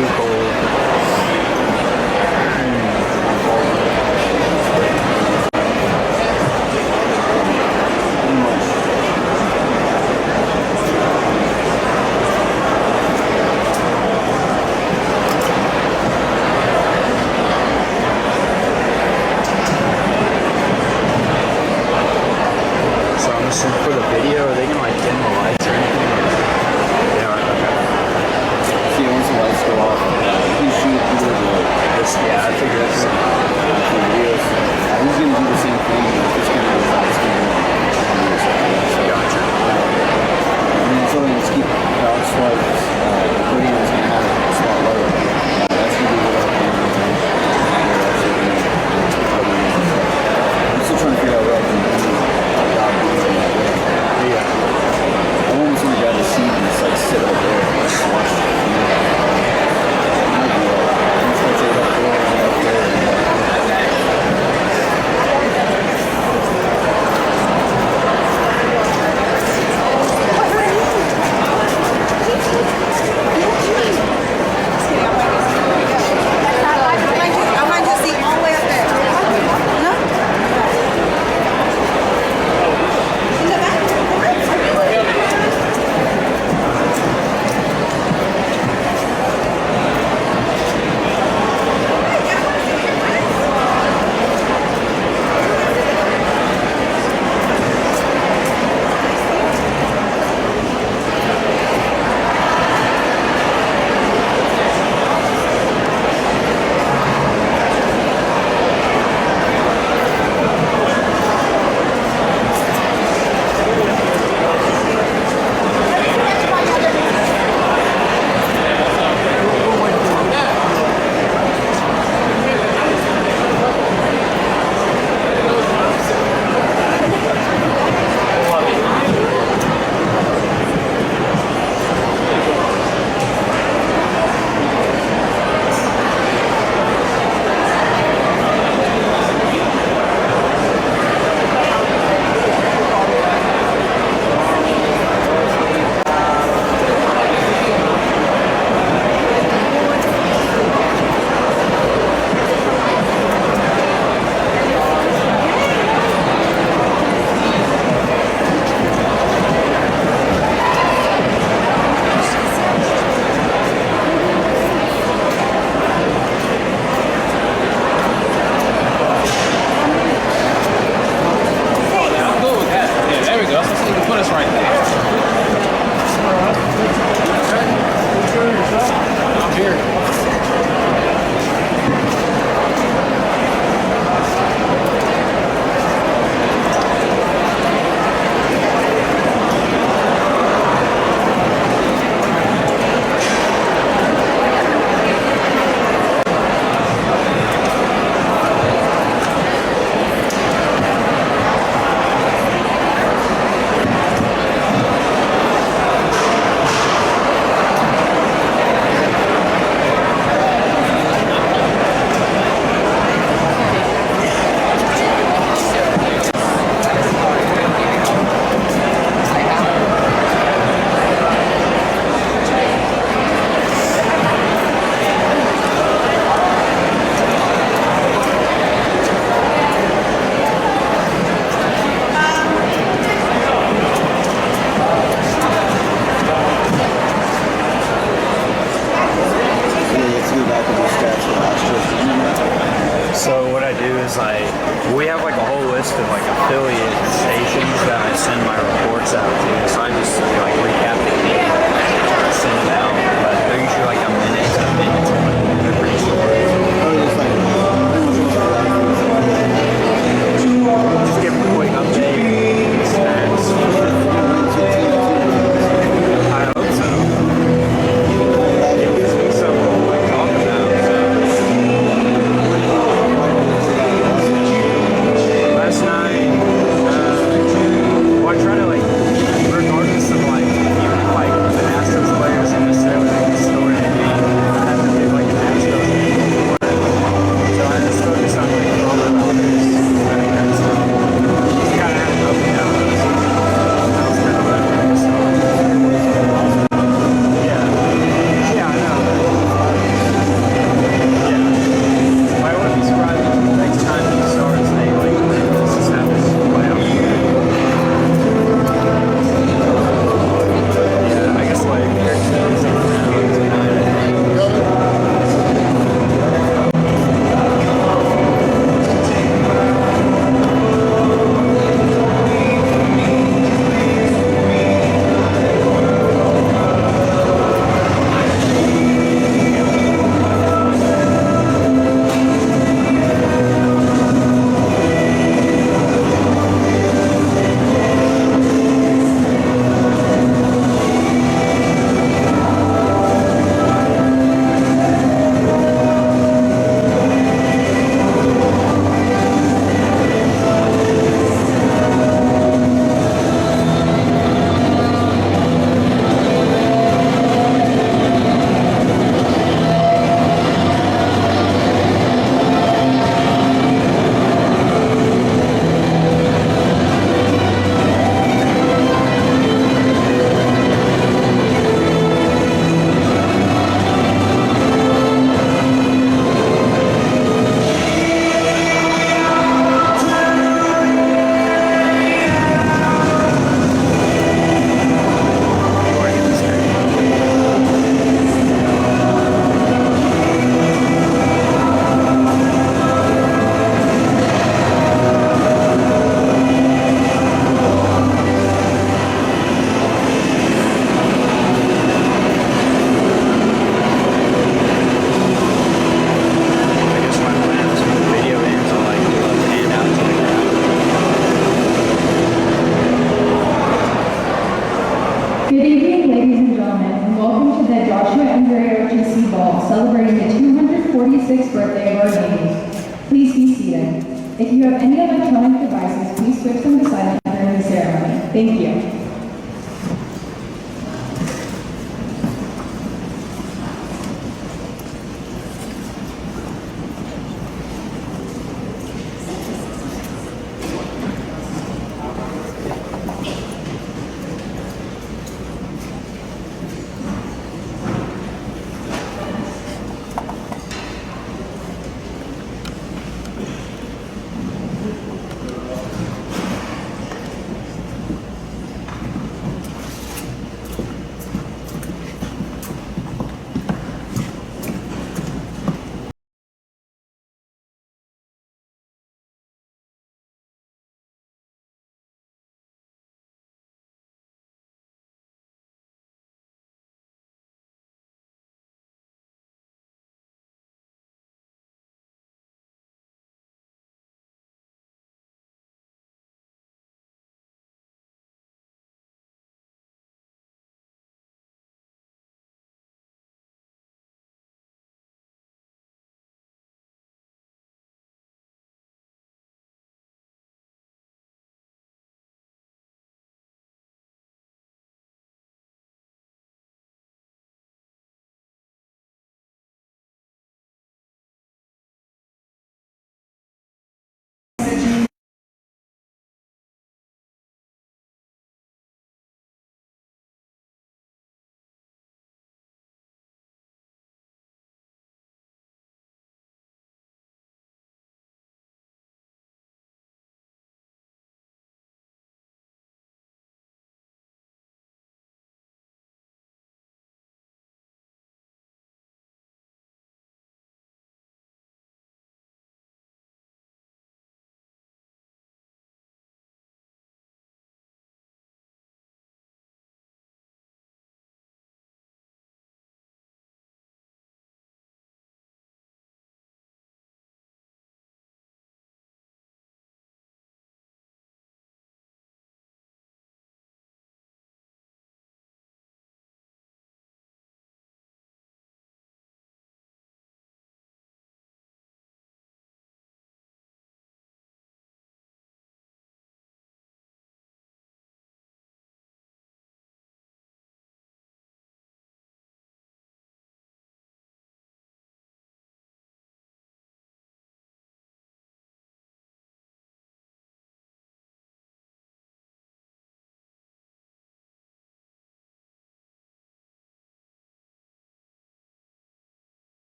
too cold. For the video, are they gonna like dim the lights or anything? They are, okay. See, once the lights go off, you shoot people this, yeah, I figured that's videos. He's gonna do the same thing, it's gonna be gotcha. And then so they just keep dog swipes, the video is gonna have a small light. That's gonna be what I'm still trying to figure out what I can do. Yeah. I want to grab a seat and just like sit up there and just watch it. So what I do is we have like a whole list of like affiliate stations that I send my reports out to. So I just like recap it and send it out. But they're usually like a minute to a minute. They're pretty short. Just give them a quick update. I hope so. It gives me something to like talk about. Last night, well, I try to like, regardless of like, even like the Astros players and necessarily celebrating the 246th birthday of our Navy. Please be seated. If you have any electronic devices, please switch them to silent during the ceremony. Thank you.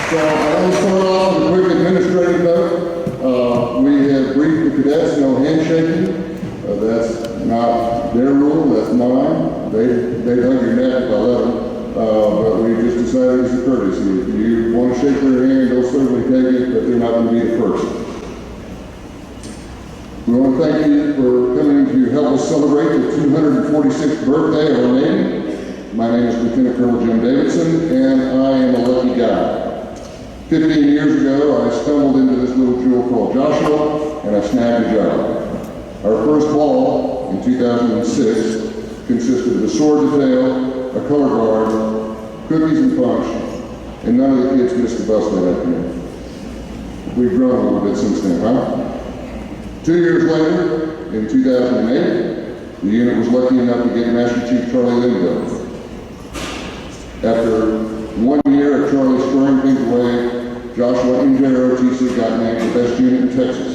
So I want to start off with a quick administrative note. We have briefed the cadets, no handshaking. That's not their rule, that's mine. They hug your neck if I let them. But we just decided it's a courtesy. If you want to shake their hand, they'll certainly take it, but they're not going to be the first. We want to thank you for coming to help us celebrate the 246th birthday of our Navy. My name is Lieutenant Colonel Jim Davidson, and I am a lucky guy. 15 years ago, I stumbled into this little jewel called Joshua, and I snagged a job. Our first ball in 2006 consisted of a sword detail, a color guard, cookies and punch, and none of the kids missed the bus that afternoon. We've grown a little bit since then, huh? 2 years later, in 2008, the unit was lucky enough to get Master Chief Charlie Linville. After 1 year of Charlie squaring things away, Joshua and JROTC got named the best unit in Texas,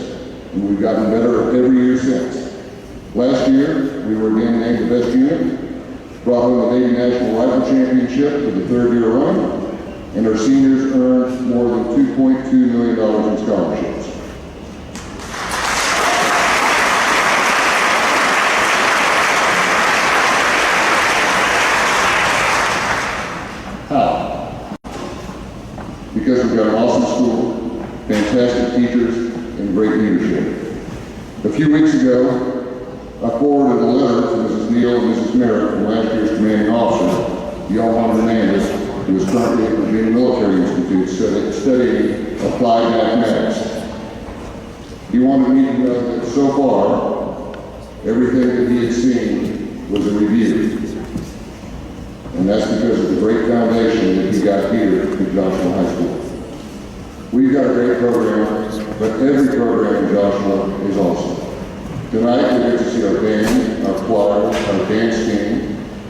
and we've gotten better every year since. Last year, we were again named the best unit, brought home the Navy National Rifle Championship for the 3rd year running, and our seniors earned more than $2.2 million in scholarships. How? Because we've got an awesome school, fantastic teachers, and great leadership. A few weeks ago, I forwarded a letter to Mrs. Neal and Mrs. Merritt from last year's commanding officer, Johan Hernandez, who is currently at Virginia Military Institute studying applied mathematics. He wanted me to know that so far, everything that he had seen was a review. And that's because of the great foundation that he got here at Joshua High School. We've got a great program, but every program in Joshua is awesome. Tonight, we get to see our band, our choir, our dance team.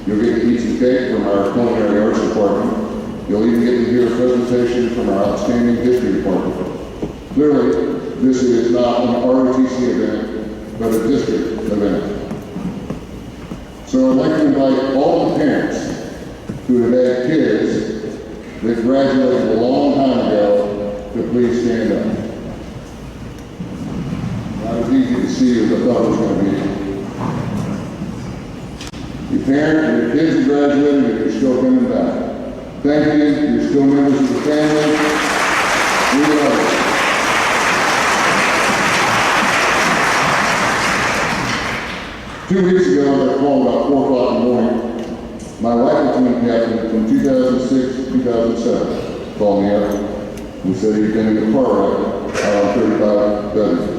You'll get to eat some cake from our culinary arts department. You'll even get to hear a presentation from our outstanding history department. Clearly, this is not an ROTC event, but a district event. So I'd like to invite all the parents who have had kids that graduated a long time ago to please stand up. Not as easy to see as I thought it was going to be. Your parents and your kids have graduated and you're still coming back. Thank you. You're still members of the family. We love you. 2 weeks ago, I called about 4 o'clock in the morning. My rifle team captain from 2006 to 2007 called me up and said he'd been in a car wreck out on 35 Bedford.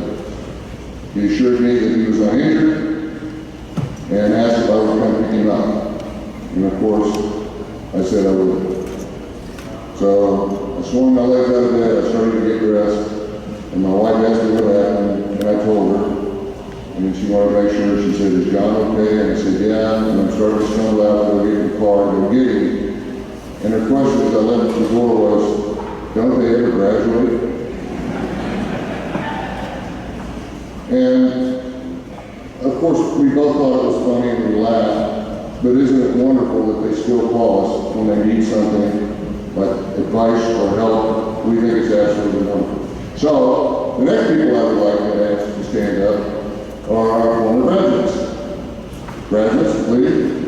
He assured me that he was uninjured and asked if I would come pick him up. And of course, I said I would. So I swung my legs out of bed, I started to get dressed, and my wife asked me what happened, and I told her. And then she wanted to make sure, she said, "Is John okay?" And I said, "Yeah." And I'm starting to stumble out, go get in the car, go get him. And her question as I left the door was, "Don't they ever graduate?" And of course, we both thought it was funny and we laughed, but isn't it wonderful that they still call us when they need something like advice or help? We think it's absolutely wonderful. So, the next people I would like to ask to stand up are our former graduates. Graduates, please.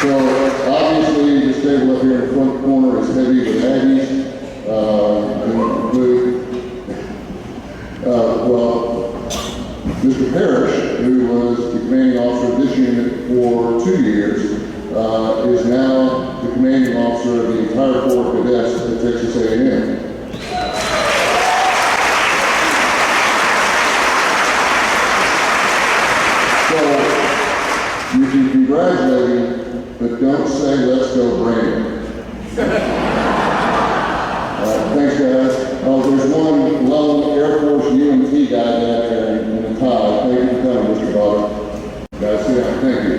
So, obviously, this table up here in the front corner is heavy with Aggies. Mr. Parrish, who was the commanding officer of this unit for 2 years, is now the commanding officer of the entire Corps of Cadets at Texas A&M. So, you can congratulate him, but don't say, "Let's go, Brandon." Thanks, guys. There's one lone Air Force UNT guy down there in the tie. Thank you for coming, Mr. Bobby. Guys, sit down. Thank you.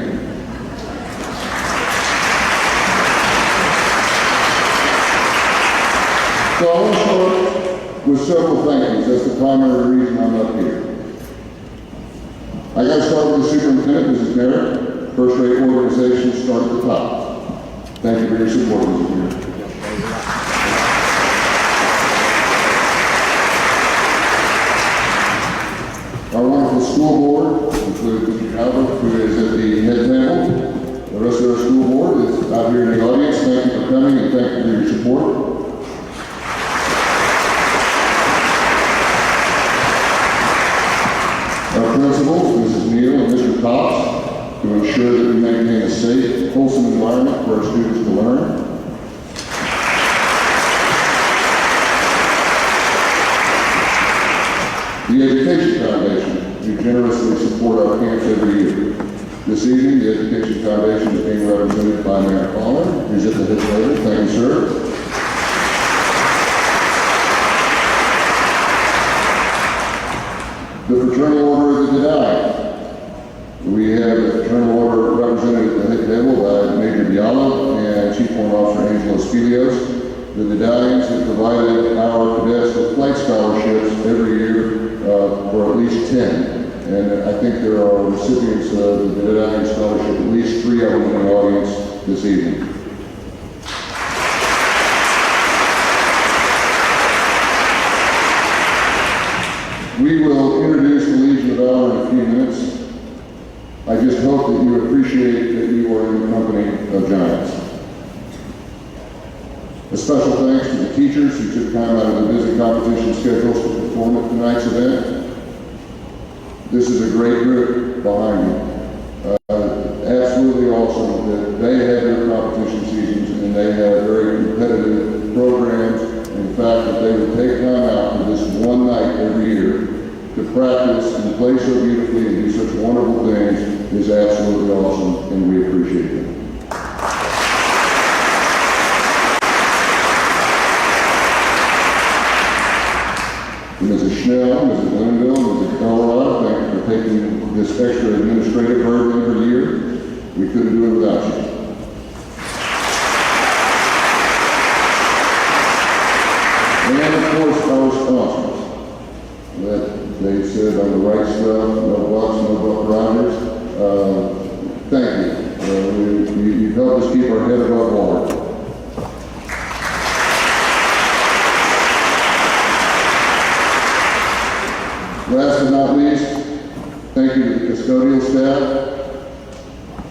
So I want to start with several thank yous. That's the primary reason I'm up here. I got to start with the superintendent, Mrs. Merritt. First-rate organizations start at the top. Thank you for your support, Mrs. Merritt. Our wonderful school board includes Mr. Albert, who is at the head table. The rest of our school board is out here in the audience. Thank you for coming and thank you for your support. Our principals, Mrs. Neal and Mr. Cox, to ensure that we maintain a safe, wholesome environment for our students to learn. generously support our camps every year. This evening, the Education Foundation is being represented by Mayor Collin, who's at the head table. Thank you, sir. The Fraternal Order of the Dedae. We have the Fraternal Order represented at the head table by Major Diallo and Chief Warrant Officer Angelo Spilios. The Dedaians have provided our cadets with flight scholarships every year for at least 10. And I think there are recipients of the Dedaian Scholarship, at least 3 of them in the audience this evening. We will introduce the Legion of Valor in a few minutes. I just hope that you appreciate that you are in the company of giants. A special thanks to the teachers who took time out of their busy competition schedules to perform at tonight's event. This is a great group behind you. Absolutely awesome that they have their competition seasons and they have very competitive programs. And the fact that they would take time out for this one night every year to practice and play so beautifully and do such wonderful things is absolutely awesome, and we appreciate them. Mrs. Schnell, Mrs. Linville, Mrs. Colorado, thank you for taking this extra administrative burden every year. We couldn't do it without you. And of course, our sponsors. That they said on the right stuff, no bucks, no Buck Rogers. Thank you. You've helped us keep our head above water. Last but not least, thank you to the custodial staff.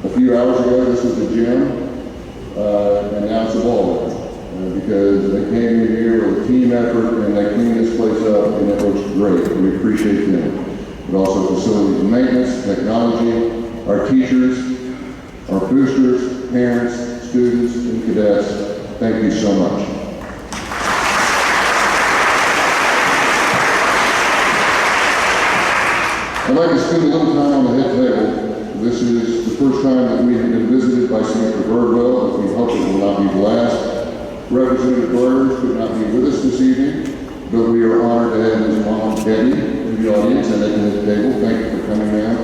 A few hours ago, this was the gym, and now it's a ballroom. Because they came in here with a team effort and they cleaned this place up and it looks great. We appreciate them. But also facilities and maintenance, technology, our teachers, our boosters, parents, students, and cadets. Thank you so much. I'd like to spend a little time on the head table. This is the first time that we have been visited by Senator Birdwell, but we hope it will not be the last. Representative Burns could not be with us this evening, but we are honored to have his mom, Debbie, in the audience and at the table. Thank you for coming down.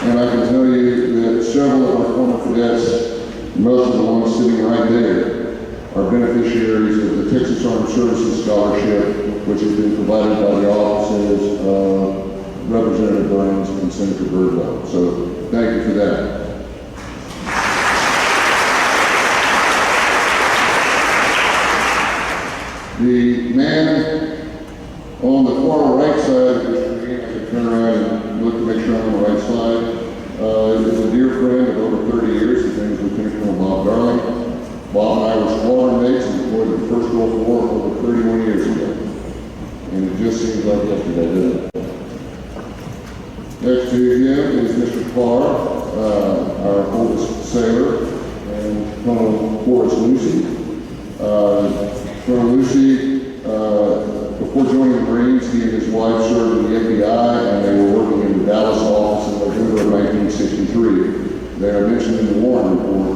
And I can tell you that several of our former cadets, most of the ones sitting right there, are beneficiaries of the Texas Armed Services Scholarship, which has been provided by the offices of Representative Burns and Senator Birdwell. So thank you for that. The man on the far right side of the screen, I can turn around and look to make sure I'm on the right side, is a dear friend of over 30 years. His name is Lieutenant Colonel Bob Darling. Bob and I were squadron mates and deployed in the First Gulf War over 31 years ago. And it just seems like yesterday, doesn't it? Next to him is Mr. Carr, our oldest sailor, and Colonel Forrest Lucy. Colonel Lucy, before joining the Marines, he and his wife served in the FBI, and they were working in the Dallas office in November of 1963. They are mentioned in the Warren Report,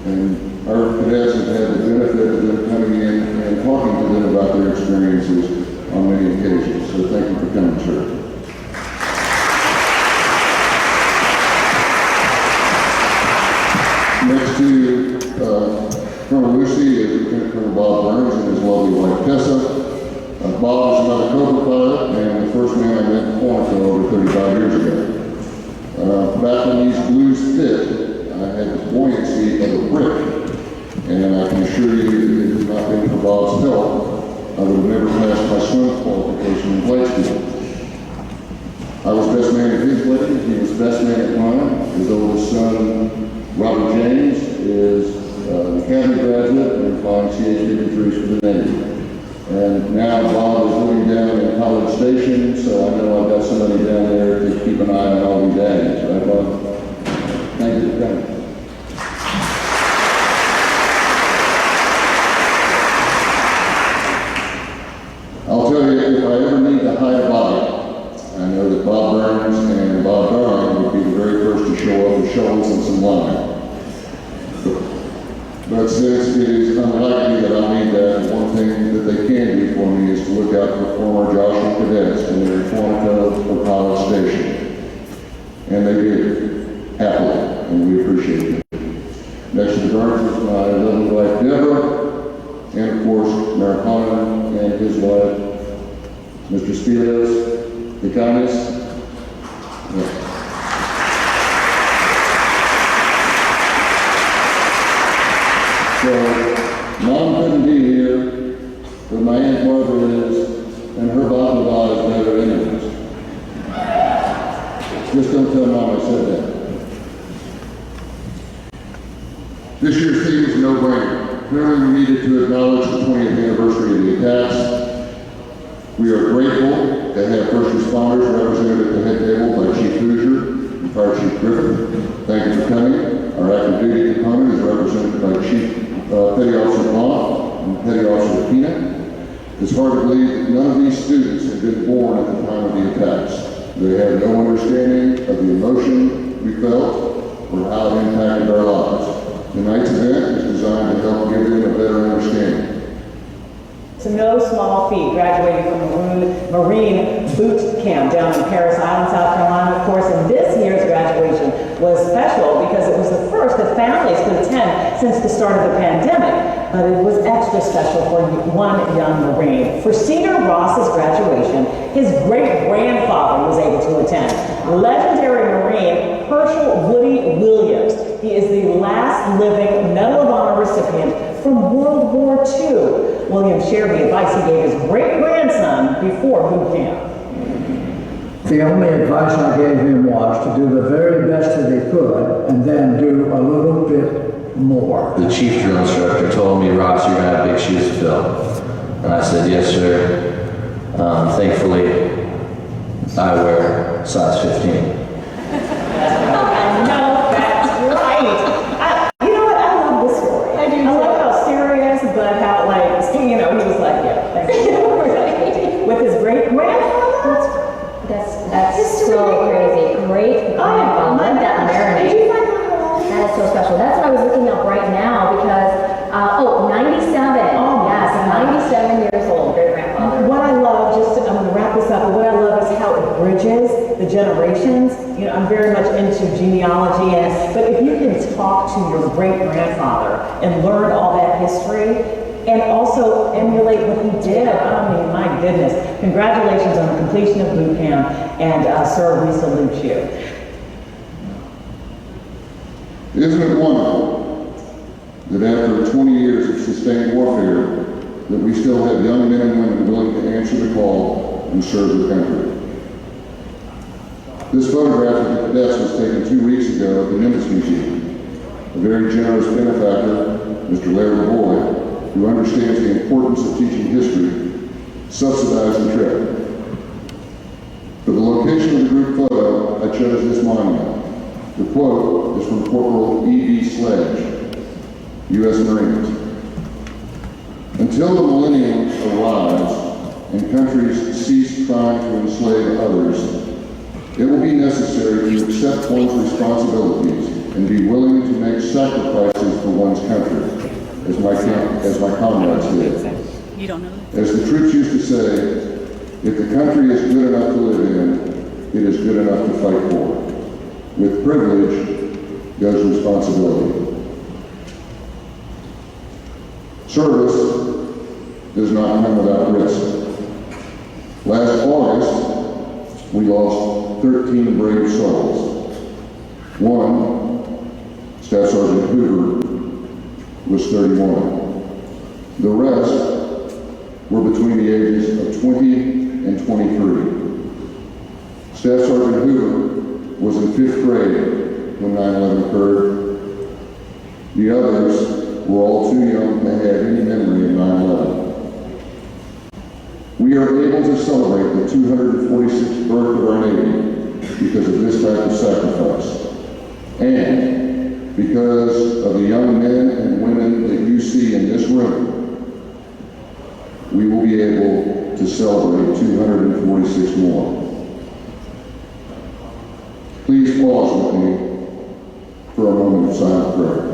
and our cadets have had the benefit of them coming in and talking to them about their experiences on many occasions. So thank you for coming, sir. Next to Colonel Lucy is Lieutenant Colonel Bob Burns and his lovely wife Tessa. Bob is another Cobra pilot and the first man I met in Quantico over 35 years ago. Back when these blues fit, I had the buoyancy of a brick, and I can assure you that if it had not been for Bob's help, I would have never passed my swim qualification in flight school. I was best man at his wedding, he was best man at mine. His oldest son, Robert James, is an academy graduate and flying CH-53s for the Navy. And now Bob is living down in College Station, so I know I've got somebody down there to keep an eye on all these daddies. Right, Bob? Thank you for coming. But since it is unlikely that I'll need that, one thing that they can do for me is to look out for former Joshua cadets when they're in Quantico or College Station. And they did, happily, and we appreciate it. Next to the guards is my lovely wife, Deborah, and of course, Mayor Conner and his wife, Mr. Stelios, the kindness. Yeah. So, Mom couldn't be here, but my Aunt Barbara is, and her baklava is better anyways. Just don't tell Mom I said that. This year's theme is a no-brainer. Clearly, we needed to acknowledge the 20th anniversary of the attacks. We are grateful to have first responders represented at the head table by Chief Hoosier and Fire Chief Griffin. Thank you for coming. Our active duty component is represented by Chief Petty Officer Bond and Petty Officer Pina. It's hard to believe that none of these students had been born at the time of the attacks. They had no understanding of the emotion we felt or how it impacted our lives. Tonight's event is designed to help give them a better understanding. It's no small feat graduating from Marine Boot Camp down in Paris Island, South Carolina, of course, and this year's graduation was special because it was the first that families could attend since the start of the pandemic, but it was extra special for one young Marine. For Cedar Ross's graduation, his great-grandfather was able to attend. Legendary Marine Herschel Woody Williams. He is the last living Medal of Honor recipient from World War II. William shared the advice he gave his great-grandson before boot camp. The only advice I gave him was to do the very best that he could and then do a little bit more. The chief drill instructor told me, Ross, you're going to have big shoes to fill. And I said, yes, sir. Thankfully, I wear size 15. That's so crazy. Great grandfather. Let that marinate. That is so special. That's what I was looking up right now because, 97. Oh, yes, 97 years old, great grandfather. What I love, I'm going to wrap this up, but what I love is how it bridges the generations. You know, I'm very much into genealogy, but if you can talk to your great grandfather and learn all that history, and also emulate what he did. I mean, my goodness. Congratulations on the completion of boot camp, and sir, we salute you. Isn't it wonderful that after 20 years of sustained warfare, that we still have young men and women willing to answer the call and serve the country? This photograph of the cadets was taken 2 weeks ago at the Nimitz Museum. A very generous benefactor, Mr. Larry Boyd, who understands the importance of teaching history, subsidized the trip. For the location of the group photo, I chose this monument. The quote is from Corporal E.B. Sledge, U.S. Marines. Until the millennium arrives and countries cease trying to enslave others, it will be necessary to accept one's responsibilities and be willing to make sacrifices for one's country. As my comrades did. You don't know that. As the troops used to say, if the country is good enough to live in, it is good enough to fight for. With privilege goes responsibility. Service does not come without risk. Last August, we lost 13 brave souls. One, Staff Sergeant Hoover, was 31. The rest were between the ages of 20 and 23. Staff Sergeant Hoover was in 5th grade when 9/11 occurred. The others were all too young to have any memory of 9/11. We are able to celebrate the 246th birth of our Navy because of this type of sacrifice. And because of the young men and women that you see in this room, we will be able to celebrate 246 more. Please pause with me for a moment of silent prayer.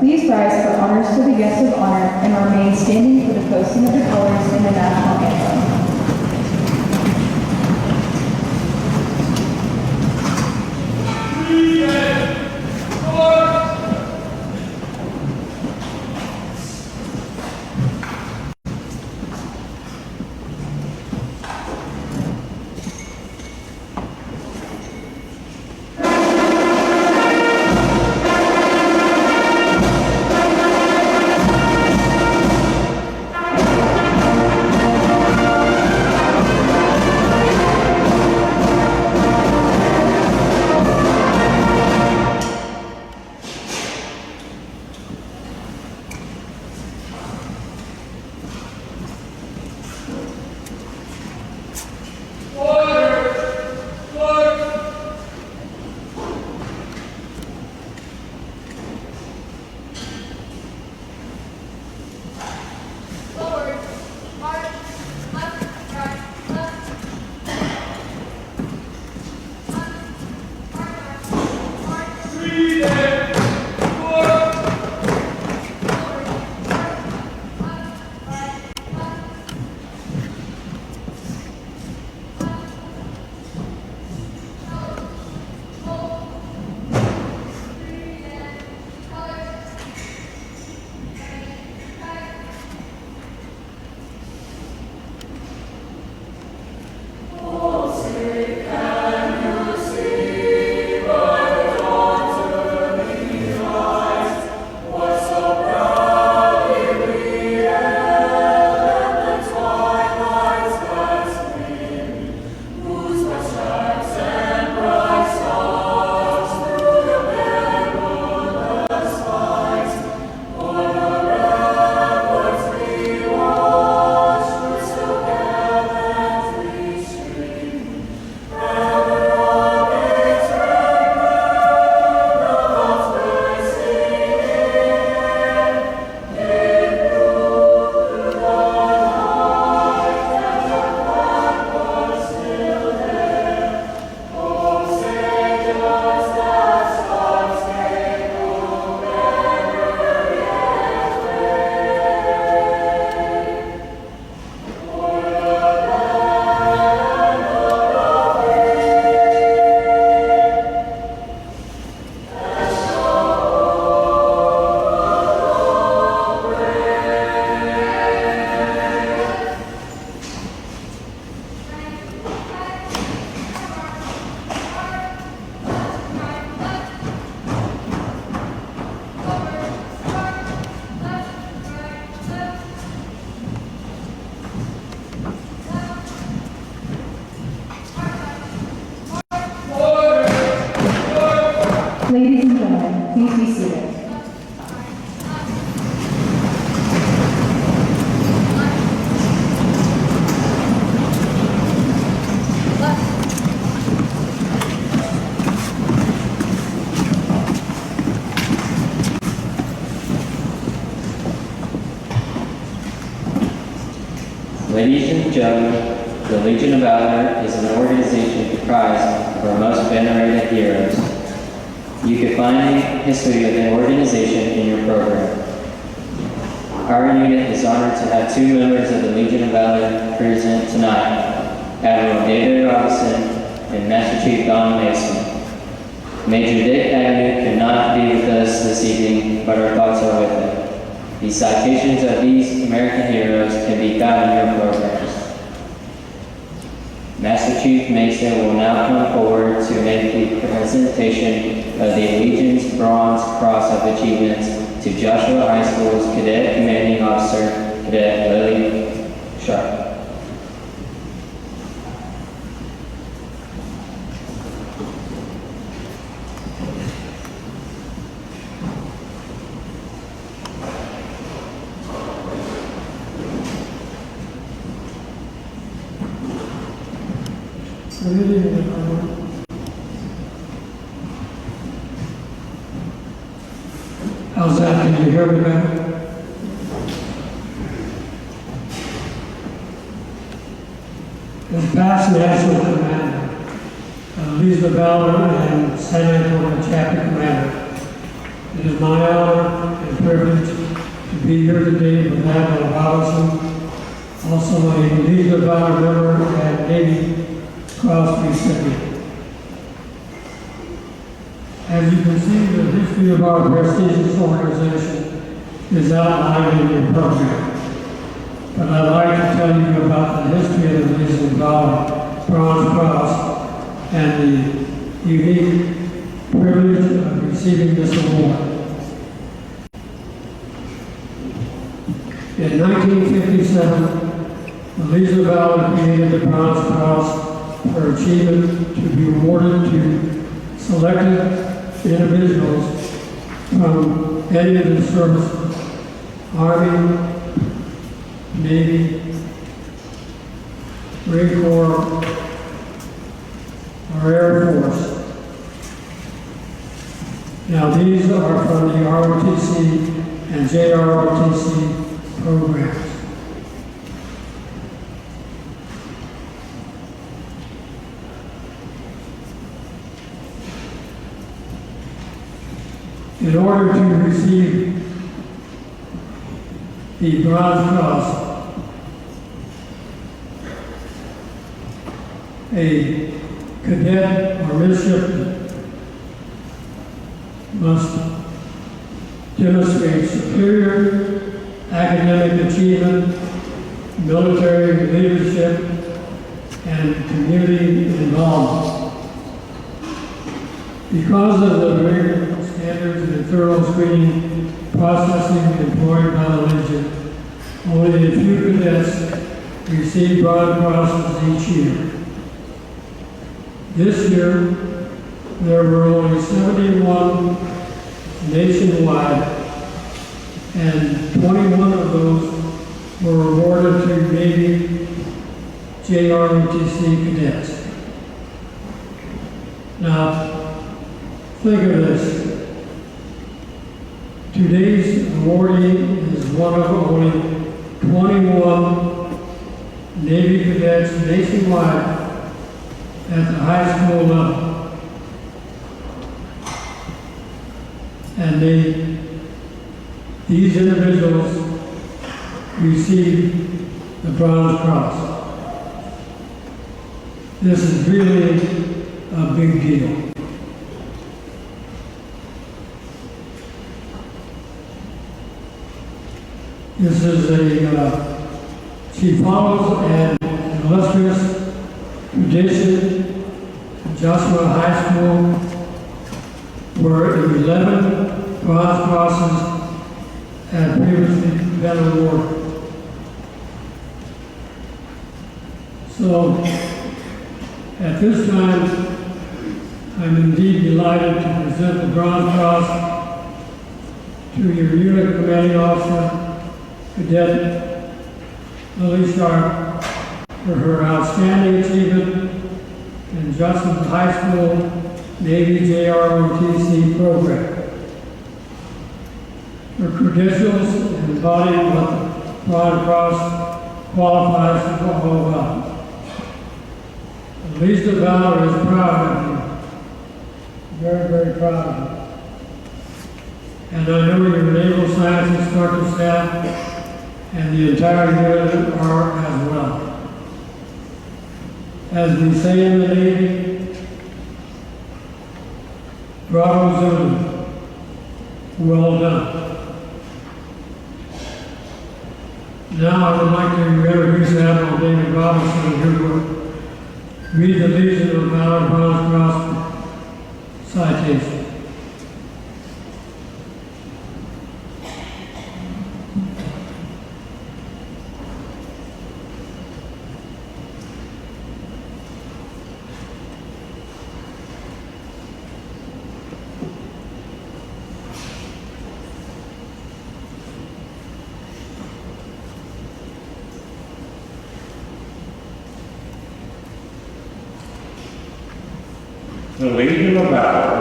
please rise for honors to the guests of honor and remain standing for the posting of the colors in the national anthem. Ladies and gentlemen, please be seated. Ladies and gentlemen, the Legion of Valor is an organization comprised of our most venerated heroes. You can find the history of the organization in your program. Our unit is honored to have two members of the Legion of Valor present tonight, Admiral David Robinson and Master Chief Don Mason. Major Dick Agnew could not be with us this evening, but our thoughts are with him. The citations of these American heroes can be found in your programs. Master Chief Mason will now come forward to make the presentation of the Legion's Bronze Cross of Achievements to Joshua High School's Cadet Commanding Officer, Cadet Lily Sharp. How's that? Can you hear me better? As past National Commander, Legion of Valor and San Antonio Chapter Commander, It is my honor and privilege to be here today with Admiral Robinson, also a Legion of Honor member and Navy Cross recipient. As you can see, the history of our prestigious organization is outlined in your program. But I'd like to tell you about the history of the Legion of Honor Bronze Cross and the unique privilege of receiving this award. In 1957, the Legion of Honor created the Bronze Cross for achievement to be awarded to selected individuals from any of the services: Army, Navy, Marine Corps, or Air Force. Now these are from the ROTC and JROTC programs. In order to receive the Bronze Cross, a cadet or midshipman must demonstrate superior academic achievement, military leadership, and community involvement. Because of the rigorous standards and thorough screening processing employed by the Legion, only a few cadets receive Bronze Crosses each year. This year, there were only 71 nationwide, and 21 of those were awarded to Navy JROTC cadets. Now, think of this. Today's awardee is one of only 21 Navy cadets nationwide at the high school level. And these individuals receive the Bronze Cross. This is really a big deal. This is she follows an illustrious tradition. Joshua High School, where 11 Bronze Crosses had previously been awarded. So, at this time, I'm indeed delighted to present the Bronze Cross to your unit commanding officer, Cadet Lily Sharp, for her outstanding achievement in Justin High School Navy JROTC program. Her credentials embody what the Bronze Cross qualifies to all about. The Legion of Honor is proud of you. Very, very proud of you. And I know your Naval Science Instructor staff and the entire unit are as well. As we say in the Navy, bravo Zulu, well done. Now I would like to introduce Admiral David Robinson, who will read the Legion of Honor Bronze Cross citation. The Legion of Valor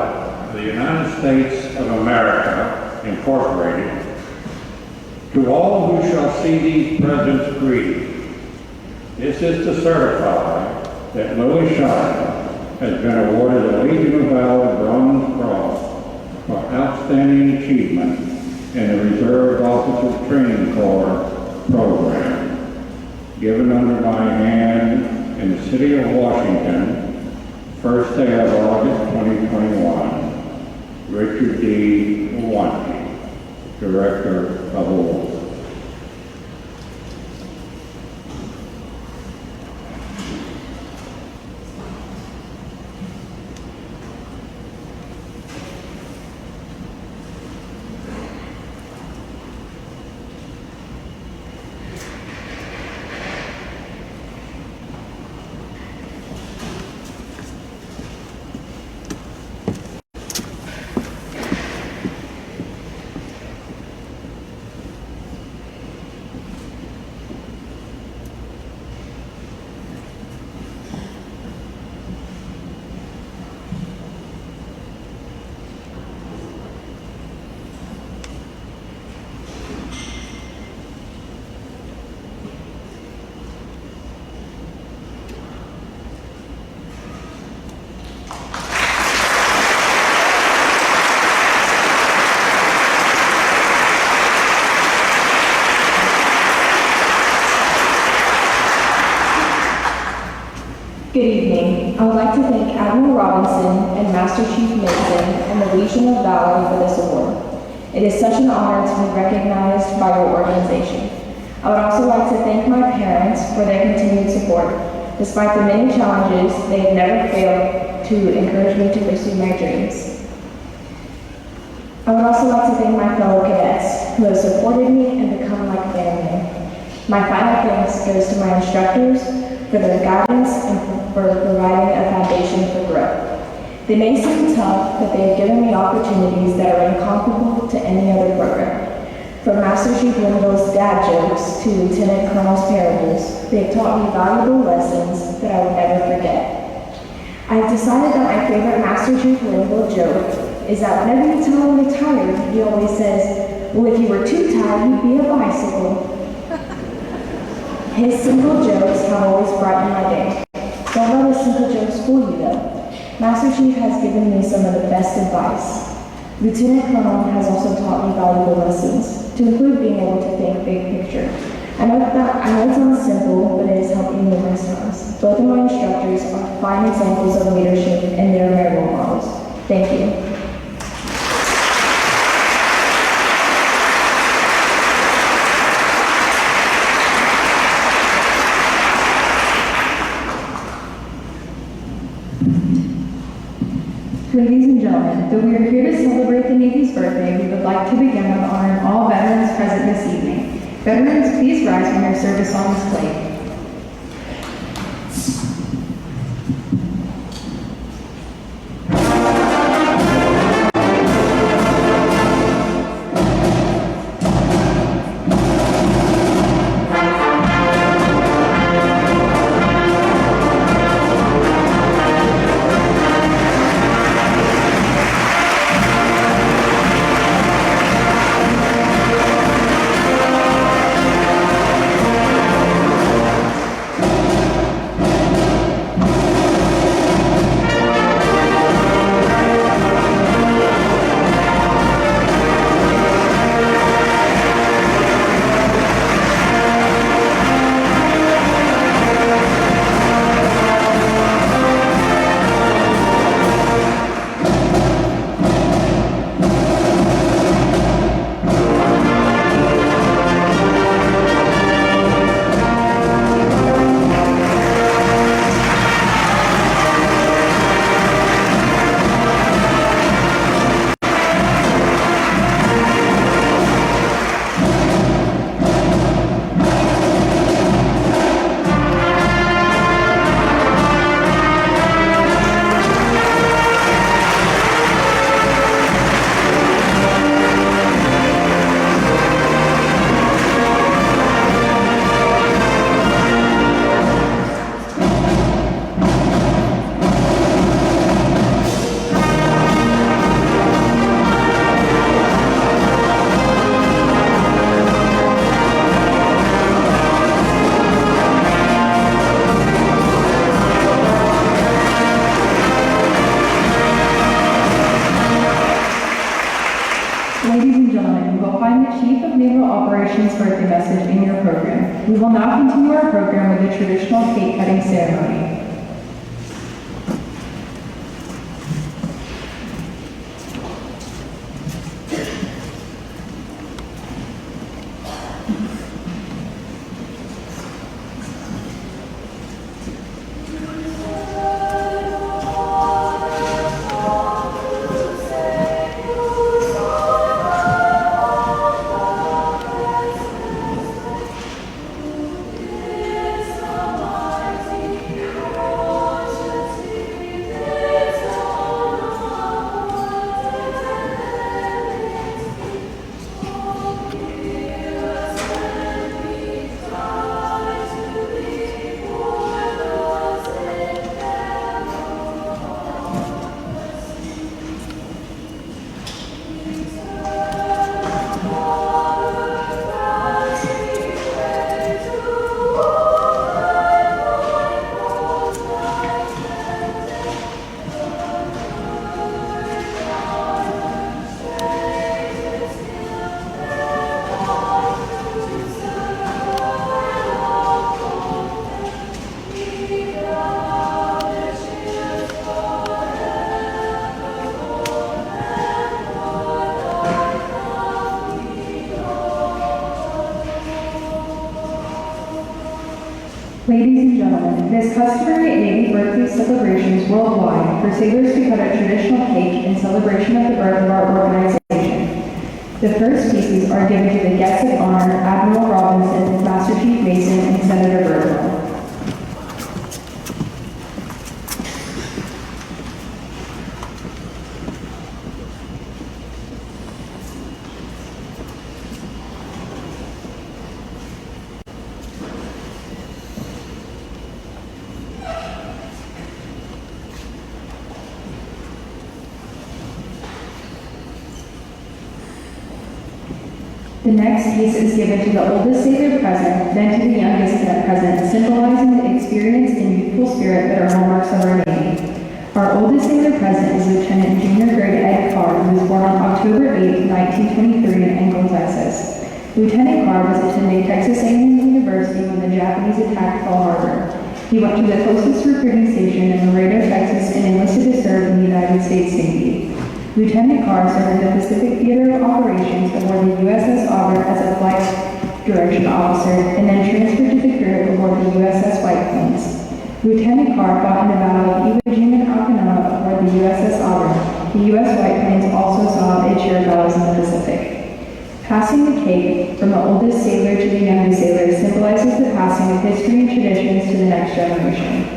of the United States of America, Incorporated, to all who shall see these presents greeting. This is to certify that Lily Sharp has been awarded the Legion of Valor Bronze Cross for outstanding achievement in the Reserve Officers Training Corps program, given under my hand in the city of Washington, first day of August 2021. Richard D. Wanty, Director of Awards. Good evening. I would like to thank Admiral Robinson and Master Chief Mason and the Legion of Valor for this award. It is such an honor to be recognized by your organization. I would also like to thank my parents for their continued support. Despite the many challenges, they have never failed to encourage me to pursue my dreams. I would also like to thank my fellow cadets who have supported me and become like family. My final thanks goes to my instructors for their guidance and for providing a foundation for growth. They may seem tough, but they have given me opportunities that are incomparable to any other program. From Master Chief Linville's dad jokes to Lieutenant Colonel's parables, they have taught me valuable lessons that I will never forget. I have decided that my favorite Master Chief Linville joke is that whenever you tell him you're tired, he always says, well, if you were too tired, you'd be a bicycle. His simple jokes have always brightened my day. Don't let his simple jokes fool you though. Master Chief has given me some of the best advice. Lieutenant Colonel has also taught me valuable lessons, to include being able to think big picture. I know it sounds simple, but it has helped me numerous times. Both of my instructors are fine examples of leadership and they are my role models. Thank you. Ladies and gentlemen, though we are here to celebrate the Navy's birthday, we would like to begin with honoring all veterans present this evening. Veterans, please rise when your service song is played. message in your program. We will now continue our program with a traditional cake cutting ceremony. Ladies and gentlemen, it is customary at Navy birthday celebrations worldwide for sailors to cut a traditional cake in celebration of the birth of our organization. The first pieces are given to the guests of honor, Admiral Robinson, Master Chief Mason, and Senator Birdwell. The next piece is given to the oldest sailor present, then to the youngest cadet present, symbolizing the experience and youthful spirit that are hallmarks of our Navy. Our oldest sailor present is Lieutenant Junior Grade Ed Carr, who was born on October 8, 1923 in Engle, Texas. Lieutenant Carr was attending Texas A&M University when the Japanese attacked Pearl Harbor. He went to the closest recruiting station in Laredo, Texas, and enlisted to serve in the United States Navy. Lieutenant Carr served in the Pacific Theater of Operations aboard the USS Auburn as a flight direction officer, and then transferred to the crew aboard the USS White Plains. Lieutenant Carr fought in the Battle of Iwo Jima and Okinawa aboard the USS Auburn. The US White Plains also saw its share of battles in the Pacific. Passing the cake from the oldest sailor to the youngest sailor symbolizes the passing of history and traditions to the next generation.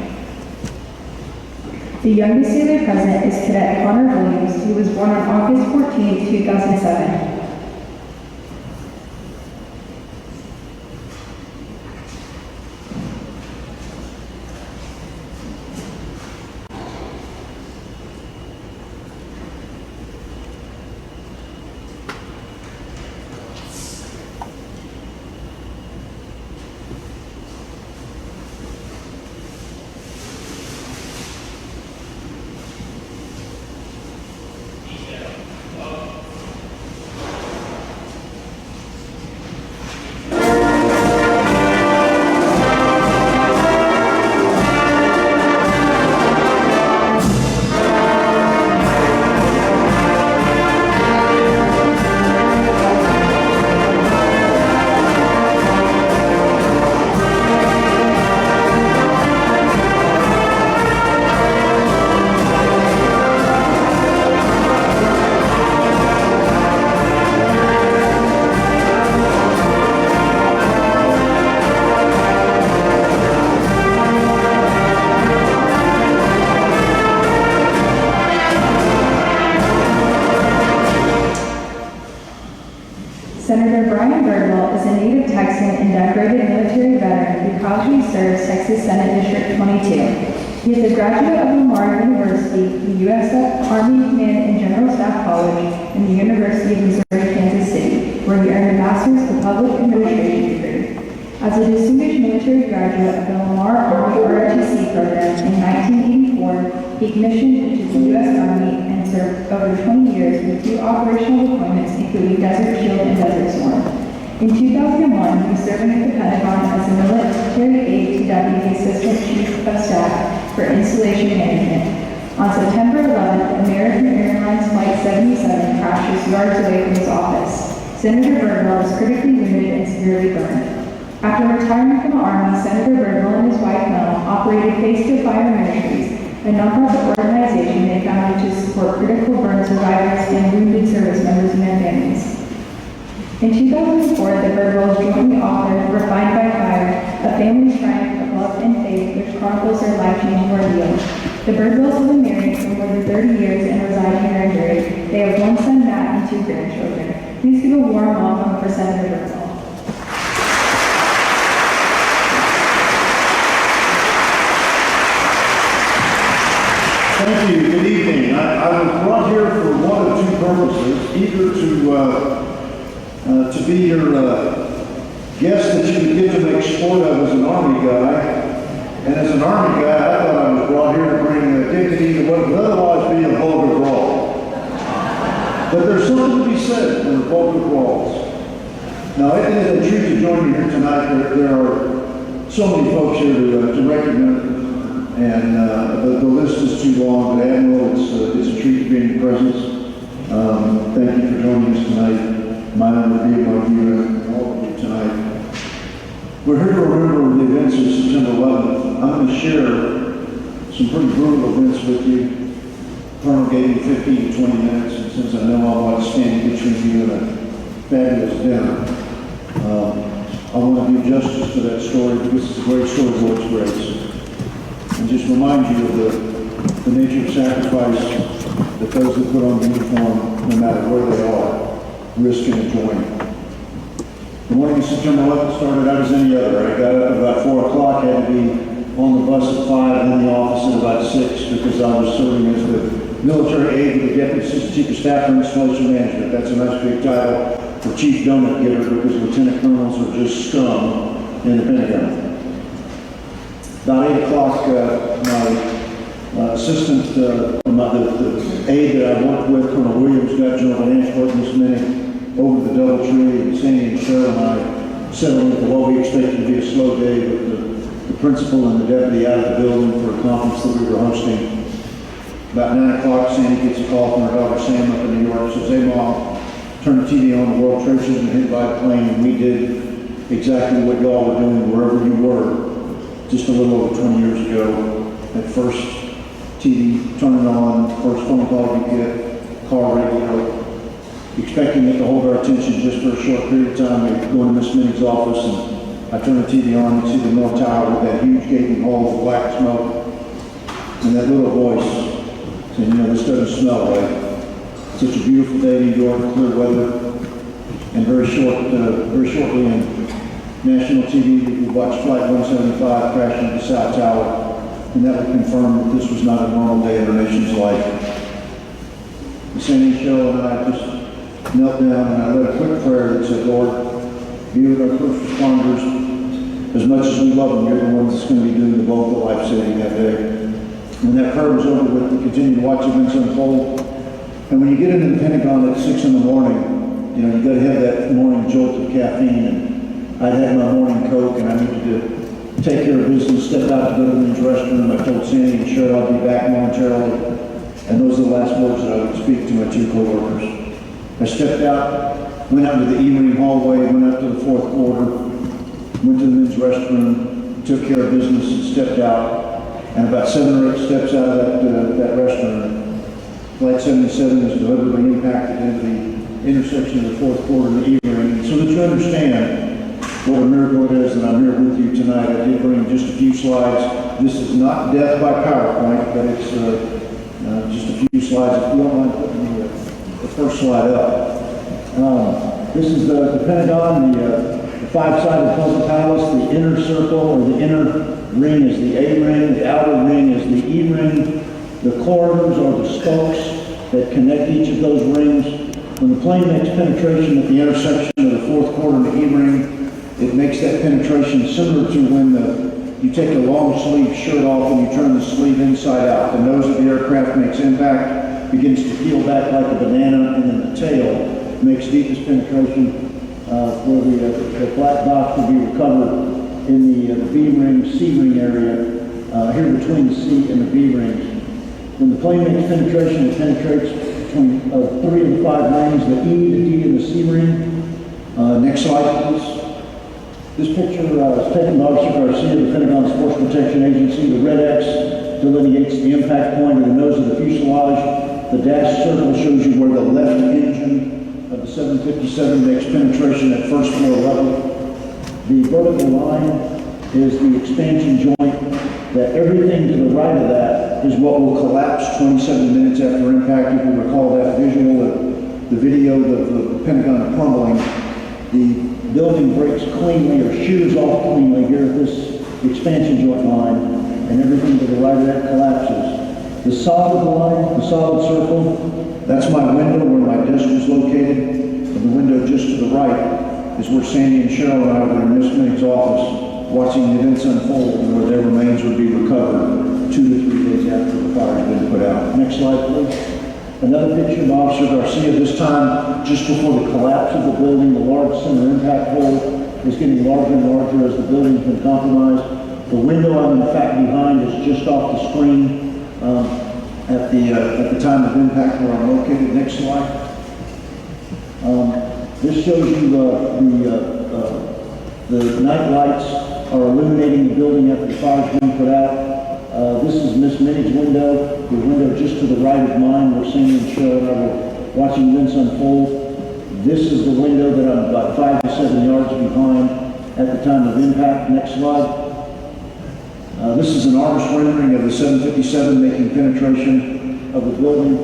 The youngest sailor present is Cadet Connor Williams, who was born on August 14, 2007. Senator Brian Birdwell is a native Texan and decorated military veteran who proudly serves Texas Senate District 22. He is a graduate of Lamar University, the U.S. Army Command and General Staff College, and the University of Missouri, Kansas City, where he earned a Master's of Public Administration degree. As a distinguished military graduate of the Lamar Army ROTC program in 1984, he commissioned into the U.S. Army and served over 20 years with 2 operational deployments, including Desert Shield and Desert Storm. In 2001, he was serving at the Pentagon as a military aide to Deputy Assistant Chief of Staff for Installation Management. On September 11th, American Airlines Flight 77 crashed just yards away from his office. Senator Birdwell was critically wounded and severely burned. After retiring from the Army, Senator Birdwell and his wife Mel operated Face to Fire Ministries, a nonprofit organization they founded to support critical burn survivors and wounded service members and their families. In 2004, the Birdwells jointly authored Refined by Fire, A Family's Triumph of Love and Faith, which chronicles their life-changing ordeal. The Birdwells have been married for more than 30 years and reside in Grand Jury. They have one son, Matt, and 2 grandchildren. Please give a warm welcome for Senator Birdwell. Thank you. Good evening. I was brought here for one of 2 purposes, either to be your guest that you could get to make sport of as an Army guy. And as an Army guy, I thought I was brought here to bring dignity to what would otherwise be a vulgar brawl. But there's something to be said for vulgar brawls. Now, it is a treat to join you here tonight. There are so many folks here to recognize, and the list is too long. But Admiral, it's a treat to be in your presence. Thank you for joining us tonight. My honor to be among you and all of you tonight. We're here to remember the events of September 11th. I'm going to share some pretty brutal events with you. Colonel gave me 15 to 20 minutes, and since I know I'm not standing between you and a fabulous dinner, I want to do justice to that story because it's a great story of Lord's grace. And just remind you of the nature of sacrifice that those that put on the uniform, no matter where they are, risk and enjoying. The morning of September 11th started out as any other. I got up at about 4 o'clock, had to be on the bus at 5, in the office at about 6 because I was serving as the military aide to the Deputy Assistant Chief of Staff for Installation Management. That's a nice big title for Chief Donut Giver because Lieutenant Colonels are just scum in the Pentagon. About 8 o'clock, my assistant, the aide that I worked with, Colonel Williams, got General Financial working this minute over the Double Tree, and Sandy and Cheryl and I settled into what we expected to be a slow day with the principal and the deputy out of the building for a conference that we were hosting. About 9 o'clock, Sandy gets a call from her daughter Sam up in New York. Says, "Hey Mom, turn the TV on, the World Trade Center been hit by a plane," and we did exactly what y'all were doing wherever you were just a little over 20 years ago. That first TV turning on, first phone call we get, car radio, expecting it to hold our attention just for a short period of time. We go into Miss Minnig's office, and I turn the TV on and see the North Tower with that huge gaping hole of black smoke, and that little voice saying, "You know, this doesn't smell right." Such a beautiful day in New York, clear weather, and very shortly in national TV, we watched Flight 175 crash into the South Tower, and that would confirm that this was not a normal day in our nation's life. Sandy, Cheryl, and I just knelt down and I led a quick prayer that said, "Lord, be with our first responders. As much as we love them, you're the ones that's going to be doing the bulk of life-saving that day." When that prayer was over with, we continued to watch events unfold. And when you get into the Pentagon at 6 in the morning, you know, you got to have that morning jolt of caffeine. And I'd had my morning Coke and I needed to take care of business, step out to go to the men's restroom. I told Sandy and Cheryl I'd be back momentarily. And those are the last words that I would speak to my 2 co-workers. I stepped out, went out to the E-ring hallway, went up to the 4th quarter, went to the men's restroom, took care of business and stepped out. And about 7 or 8 steps out of that restaurant, Flight 77 was deliberately impacted into the intersection of the 4th quarter and the E-ring. And so that you understand what a miracle it is that I'm here with you tonight, I did bring just a few slides. This is not death by PowerPoint, but it's just a few slides. If you don't mind putting the first slide up. This is the Pentagon, the 5-sided puzzle palace. The inner circle or the inner ring is the A ring, the outer ring is the E ring. The corridors are the spokes that connect each of those rings. When the plane makes penetration at the intersection of the 4th quarter and the E ring, it makes that penetration similar to when you take a long sleeve shirt off and you turn the sleeve inside out. The nose of the aircraft makes impact, begins to peel back like a banana, and then the tail makes deepest penetration where the black dots will be recovered in the B ring, C ring area, here between the C and the B rings. When the plane makes penetration, it penetrates between 3 of the 5 rings, the E, the D, and the C ring. Next slide, please. This picture is taken by Officer Garcia, the Pentagon Force Protection Agency. The red X delineates the impact point of the nose of the fuselage. The dashed circle shows you where the left engine of the 757 makes penetration at first floor level. The vertical line is the expansion joint. That everything to the right of that is what will collapse 27 minutes after impact. If you recall that visual, the video of the Pentagon crumbling, the building breaks cleanly or shears off cleanly here at this expansion joint line, and everything to the right of that collapses. The solid line, the solid circle, that's my window where my desk was located, and the window just to the right is where Sandy and Cheryl and I were in Miss Minnick's office watching the events unfold and where their remains would be recovered 2 to 3 days after the fire had been put out. Next slide, please. Another picture of Officer Garcia, this time just before the collapse of the building. The large center impact hole is getting larger and larger as the building's been compromised. The window I'm in fact behind is just off the screen at the time of impact where I'm located. Next slide. This shows you the night lights are illuminating the building after the fire's been put out. This is Miss Minnie's window, the window just to the right of mine where Sandy and Cheryl and I were watching events unfold. This is the window that I'm about 5 to 7 yards behind at the time of impact. Next slide. This is an artist rendering of the 757 making penetration of the building.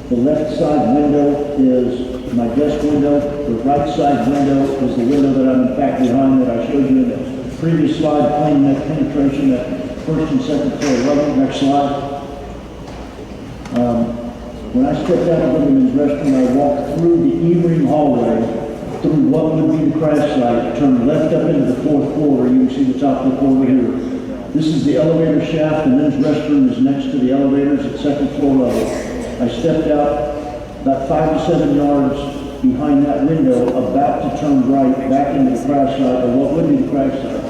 The left side window is my desk window. The right side window is the window that I'm in fact behind that I showed you in the previous slide, plane net penetration at first and second floor level. Next slide. When I stepped out of the women's restroom, I walked through the E-ring hallway, through what would be the crash site, turned left up into the 4th floor. You can see the top of the floor here. This is the elevator shaft. The men's restroom is next to the elevators at second floor level. I stepped out about 5 to 7 yards behind that window, about to turn right back into the crash site, or what would be the crash site,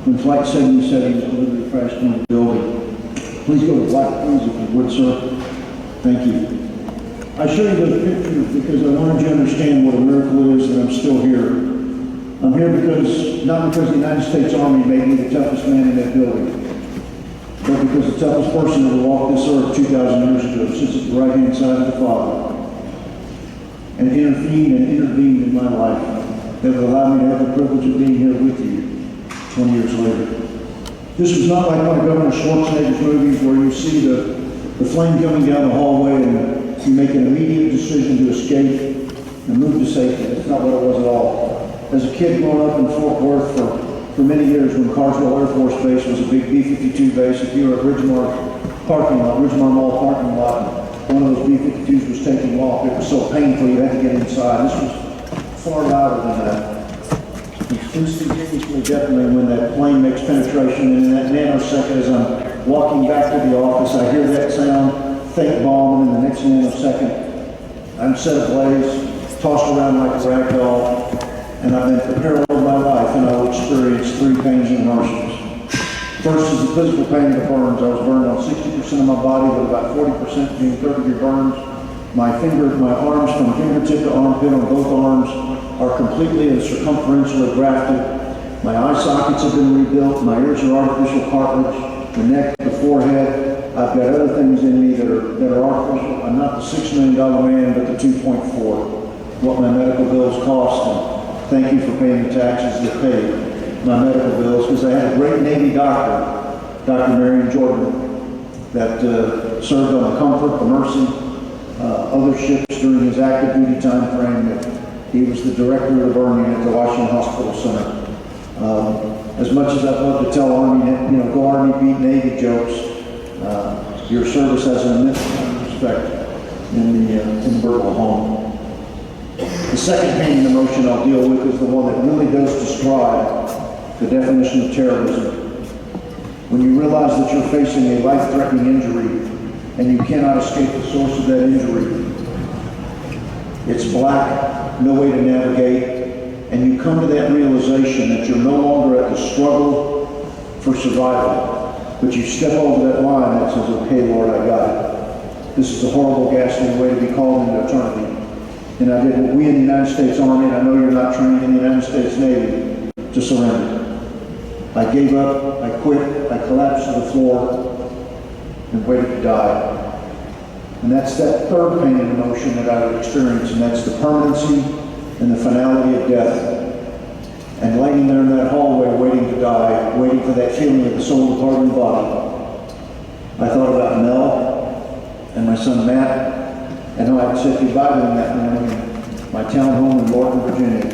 when Flight 77 delivery crashed into the building. Please go to black, please, if you would, sir. Thank you. I show you those pictures because I wanted you to understand what a miracle is that I'm still here. I'm here not because the United States Army made me the toughest man in that building, but because the toughest person ever walked this earth 2,000 years ago sits at the right-hand side of the Father and intervened in my life that would allow me to have the privilege of being here with you 20 years later. This was not like one of Governor Schwarzenegger's movies where you see the flame coming down the hallway and you make an immediate decision to escape and move to safety. That's not what it was at all. As a kid growing up in Fort Worth for many years when Carswell Air Force Base was a big B-52 base, if you were at Ridgemar Mall parking lot, one of those B-52s was taking off. It was so painful you had to get inside. This was far louder than that. It's instantaneously deafening when that plane makes penetration, and in that nanosecond as I'm walking back to the office, I hear that sound, faint bomb, and in the next nanosecond, I'm set ablaze, tossed around like a rag doll, and I've been prepared all my life, and I will experience 3 pains and emotions. First is the physical pain of the burns. I was burned on 60% of my body, with about 40% being 3rd-degree burns. My arms from fingertip to armpit on both arms are completely and circumferentially grafted. My eye sockets have been rebuilt. My ears are artificial cartilage. The neck, the forehead. I've got other things in me that are artificial. I'm not the $6 million man, but the 2.4. What my medical bills cost. And thank you for paying the taxes that paid my medical bills, because I had a great Navy doctor, Dr. Marion Jordan, that served on the Comfort, the Mercy, other ships during his active duty time frame. He was the director of the burn unit at the Washington Hospital Center. As much as I'd love to tell Army, go Army, beat Navy jokes, your service has an immense amount of respect in the Burkle home. The second pain and emotion I'll deal with is the one that really does describe the definition of terrorism. When you realize that you're facing a life-threatening injury and you cannot escape the source of that injury. It's black, no way to navigate. and you come to that realization that you're no longer at the struggle for survival, but you step over that line that says, okay, Lord, I got it. This is a horrible, ghastly way to be called into eternity. And I did what we in the United States Army, and I know you're not trained in the United States Navy, to surrender. I gave up, I quit, I collapsed to the floor, and waited to die. And that's that third pain and emotion that I would experience, and that's the permanency and the finality of death. And laying there in that hallway waiting to die, waiting for that feeling of the soul departing the body. I thought about Mel and my son Matt, and how I'd said goodbye to them that morning in my townhome in Lorton, Virginia.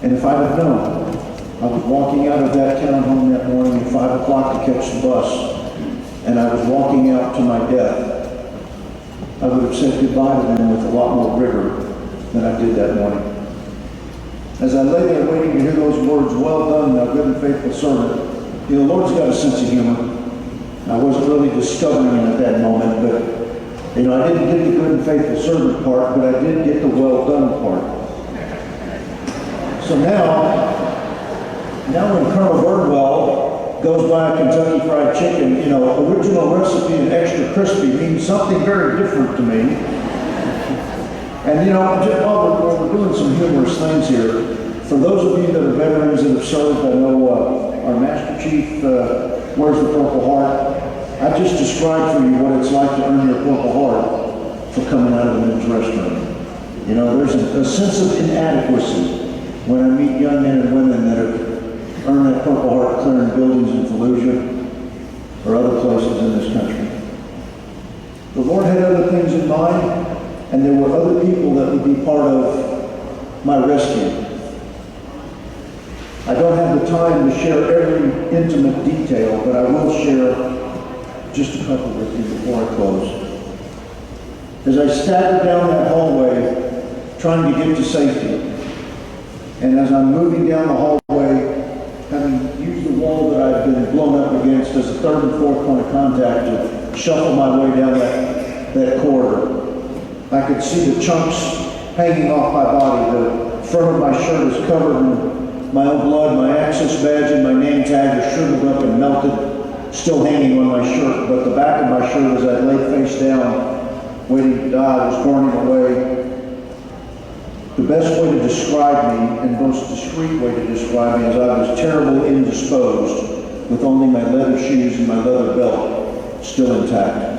And if I'd have known, I was walking out of that townhome that morning at 5 o'clock to catch the bus, and I was walking out to my death, I would have said goodbye to them with a lot more rigor than I did that morning. As I lay there waiting to hear those words, well done, thou good and faithful servant, the Lord's got a sense of humor. I wasn't really discovering it at that moment, but I didn't get the good and faithful servant part, but I did get the well done part. So now when Colonel Birdwell goes by a Kentucky Fried Chicken, original recipe and extra crispy means something very different to me. And just while we're doing some humorous things here, for those of you that are veterans that have served, I know our Master Chief wears the Purple Heart. I just described for you what it's like to earn your Purple Heart for coming out of the men's restroom. There's a sense of inadequacy when I meet young men and women that have earned that Purple Heart clearing buildings in Fallujah or other places in this country. The Lord had other things in mind, and there were other people that would be part of my rescue. I don't have the time to share every intimate detail, but I will share just a couple with you before I close. As I staggered down that hallway, trying to get to safety, and as I'm moving down the hallway, having used the wall that I've been blown up against as a third and fourth point of contact to shuffle my way down that corridor, I could see the chunks hanging off my body. The front of my shirt is covered in my own blood. My access badge and my name tag are shriveled up and melted, still hanging on my shirt. But the back of my shirt, as I lay face down, waiting to die, was burning away. The best way to describe me, and most discreet way to describe me, is I was terribly indisposed, with only my leather shoes and my leather belt still intact.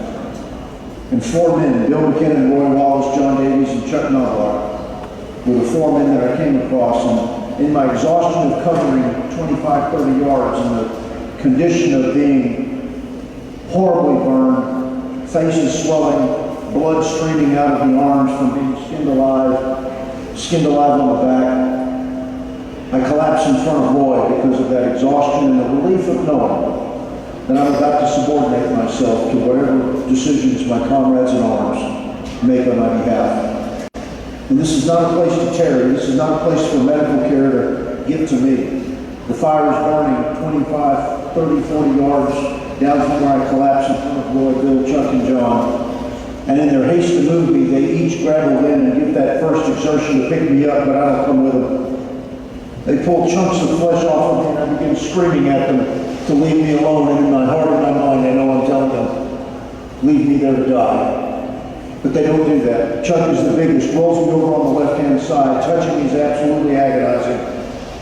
And 4 men, Bill McKinnon, Roy Wallace, John Davies, and Chuck Knobloch, were the 4 men that I came across. And in my exhaustion of covering 25, 30 yards and the condition of being horribly burned, faces swelling, blood streaming out of the arms from being skinned alive on the back, I collapsed in front of Roy because of that exhaustion and the relief of knowing that I'm about to subordinate myself to whatever decisions my comrades in arms make on my behalf. And this is not a place to tarry. This is not a place for medical care to get to me. The fire is burning 25, 30, 40 yards down from where I collapsed in front of Roy, Bill, Chuck, and John. And in their haste to move me, they each grab a limb and give that first exertion to pick me up, but I don't come with them. They pull chunks of flesh off of me, and I begin screaming at them to leave me alone. And in my heart and my mind, I know I'm telling them, leave me there to die. But they don't do that. Chuck is the biggest, rolls me over on the left-hand side. Touching me is absolutely agonizing.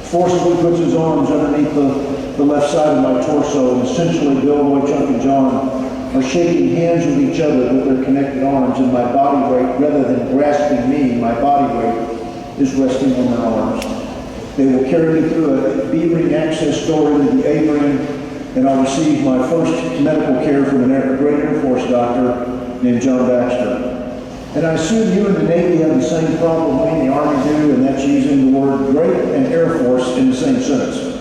Forcibly puts his arms underneath the left side of my torso, and essentially Bill, Roy, Chuck, and John are shaking hands with each other with their connected arms, and my body weight, rather than grasping me, my body weight is resting on their arms. They will carry me through a B-ring access door into the A-ring, and I'll receive my first medical care from a great Air Force doctor named John Baxter. And I assume you and the Navy have the same problem we and the Army do, and that's using the word great and Air Force in the same sentence.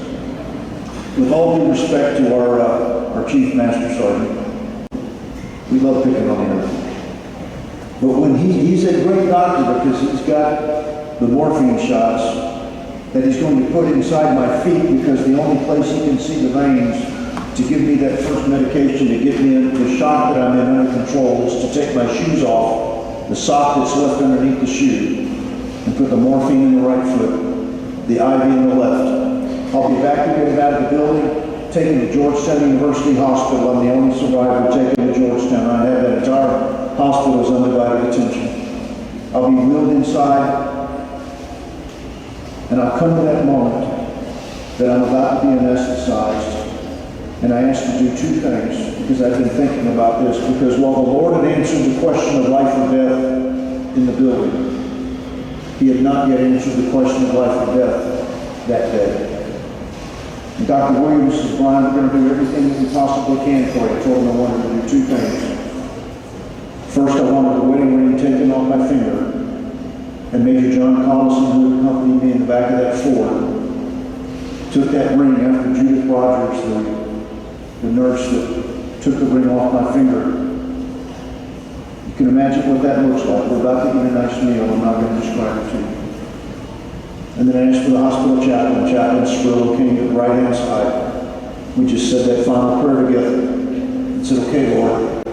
With all due respect to our Chief Master Sergeant, we love picking on him. But when he's a great doctor because he's got the morphine shots that he's going to put inside my feet, because the only place he can see the veins to give me that first medication to get me in the shock that I'm in under control is to take my shoes off, the sock that's left underneath the shoe, and put the morphine in the right foot, the IV in the left. I'll be evacuated out of the building, taken to Georgetown University Hospital. I'm the only survivor taken to Georgetown. I have that entire hospital's undivided attention. I'll be wheeled inside, and I'll come to that moment that I'm about to be anesthetized. And I asked to do two things, because I've been thinking about this, because while the Lord had answered the question of life or death in the building, He had not yet answered the question of life or death that day. And Dr. Williams said, Brian, we're going to do everything that we possibly can for you. I told him I wanted to do two things. First, I wanted the wedding ring taken off my finger. And Major John Collison, who accompanied me in the back of that Ford, took that ring after Judith Rogers, the nurse that took the ring off my finger. You can imagine what that looks like. We're about to eat a nice meal. I'm not going to describe it to you. And then I asked for the hospital chaplain. Chaplain Spurlow came to the right-hand side. We just said that final prayer together and said, okay, Lord,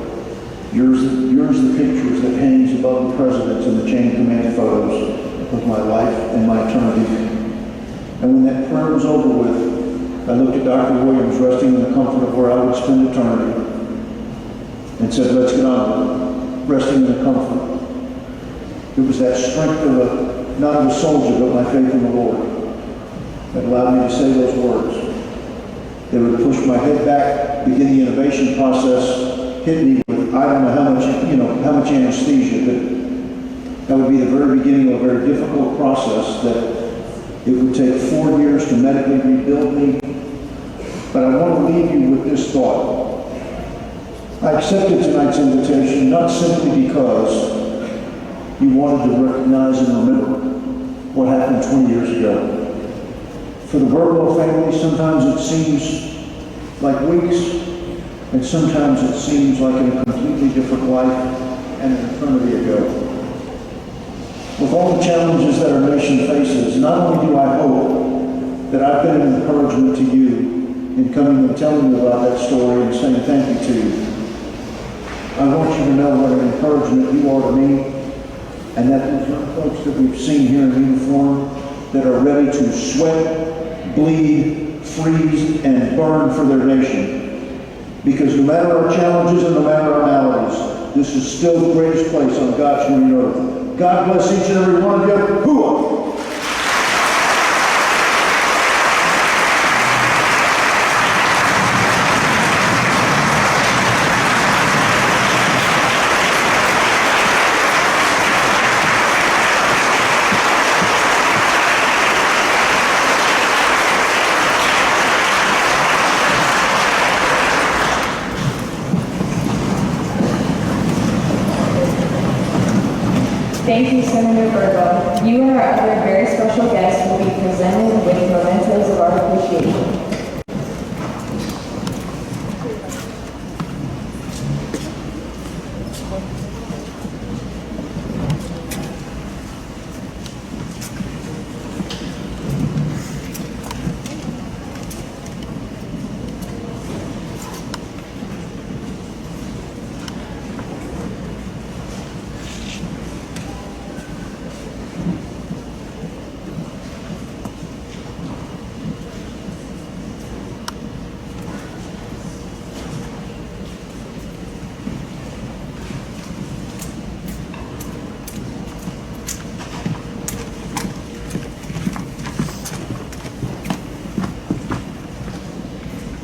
yours the pictures that hangs above the presidents and the chain of command photos of my life and my eternity. And when that prayer was over with, I looked at Dr. Williams resting in the comfort of where I would spend eternity and said, let's get on with it, resting in the comfort. It was that strength of not of a soldier, but my faith in the Lord that allowed me to say those words. They would push my head back, begin the innovation process, hit me with, I don't know how much anesthesia, but that would be the very beginning of a very difficult process that it would take 4 years to medically rebuild me. But I want to leave you with this thought. I accepted tonight's invitation not simply because you wanted to recognize and remember what happened 20 years ago. For the Burwell family, sometimes it seems like weeks, and sometimes it seems like in a completely different life and an eternity ago. With all the challenges that our nation faces, not only do I hope that I've been an encouragement to you in coming and telling you about that story and saying thank you to you, I want you to know what an encouragement you are to me, and that those young folks that we've seen here in uniform that are ready to sweat, bleed, freeze, and burn for their nation. Because no matter our challenges and no matter our maladies, this is still the greatest place on God's green earth. God bless each and every one of you. Hooah! Thank you, Senator Burwell. You and our other very special guests will be presented with mementos of our appreciation.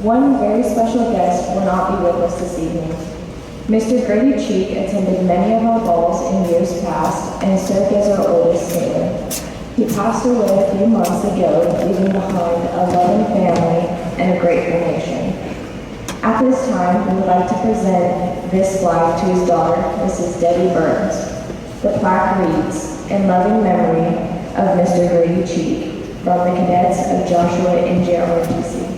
One very special guest will not be with us this evening. Mr. Grady Cheek attended many of our balls in years past and served as our oldest sailor. He passed away a few months ago, leaving behind a loving family and a grateful nation. At this time, we would like to present this plaque to his daughter, Mrs. Debbie Burns. The plaque reads, "In loving memory of Mr. Grady Cheek, from the cadets of Joshua and JROTC."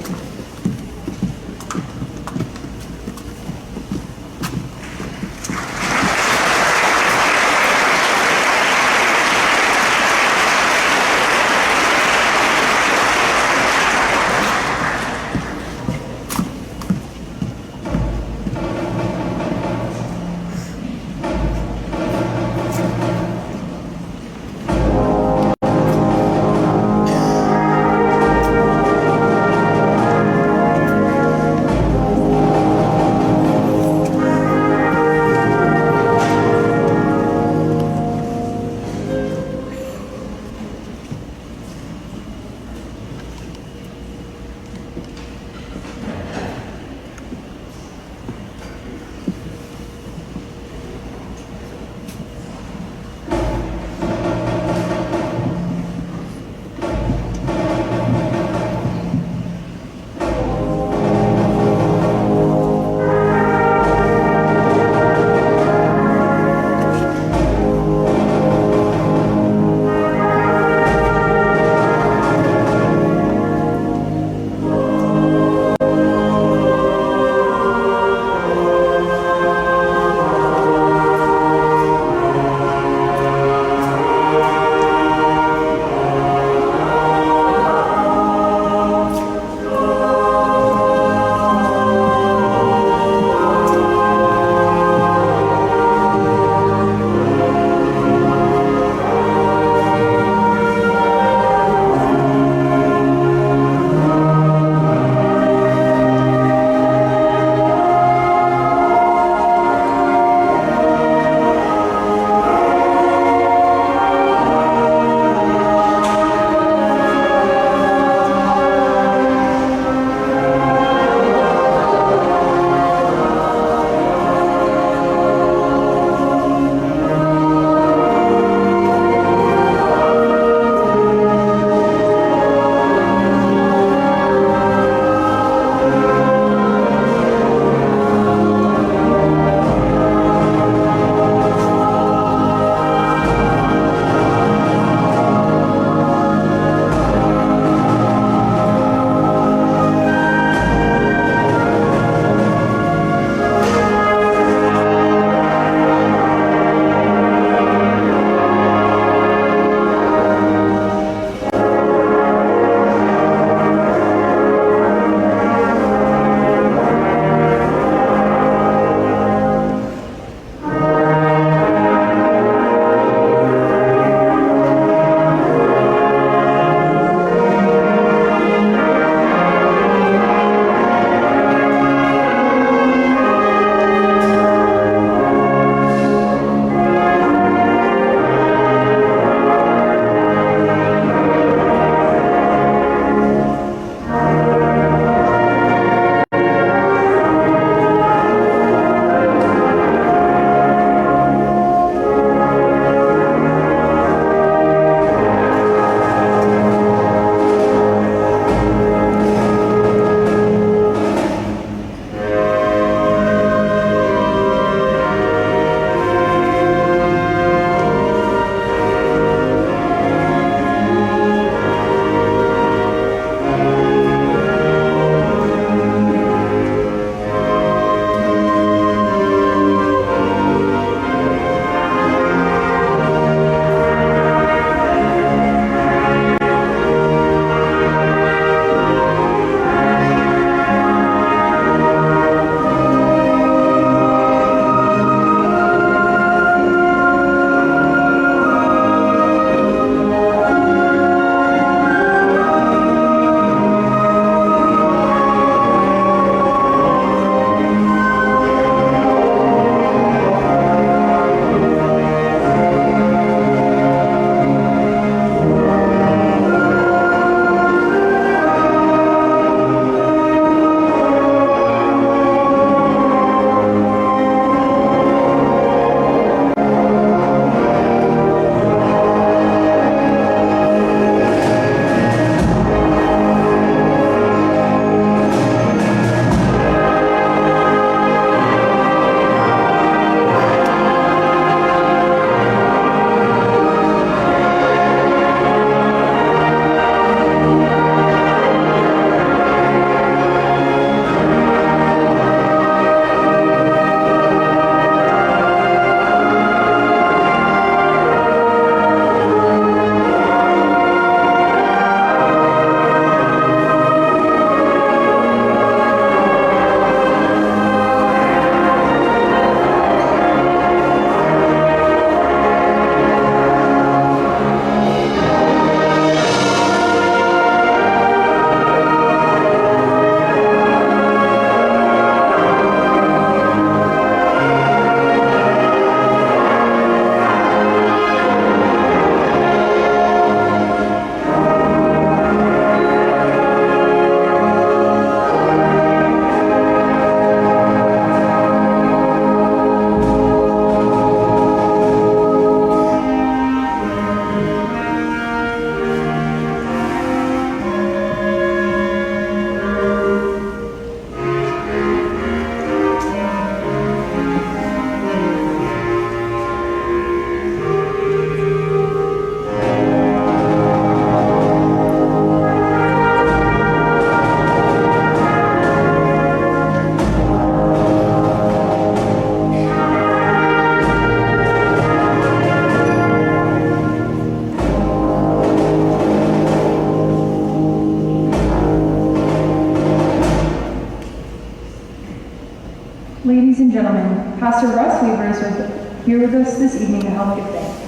Ladies and gentlemen, Pastor Russ Weaver is here with us this evening to help give thanks.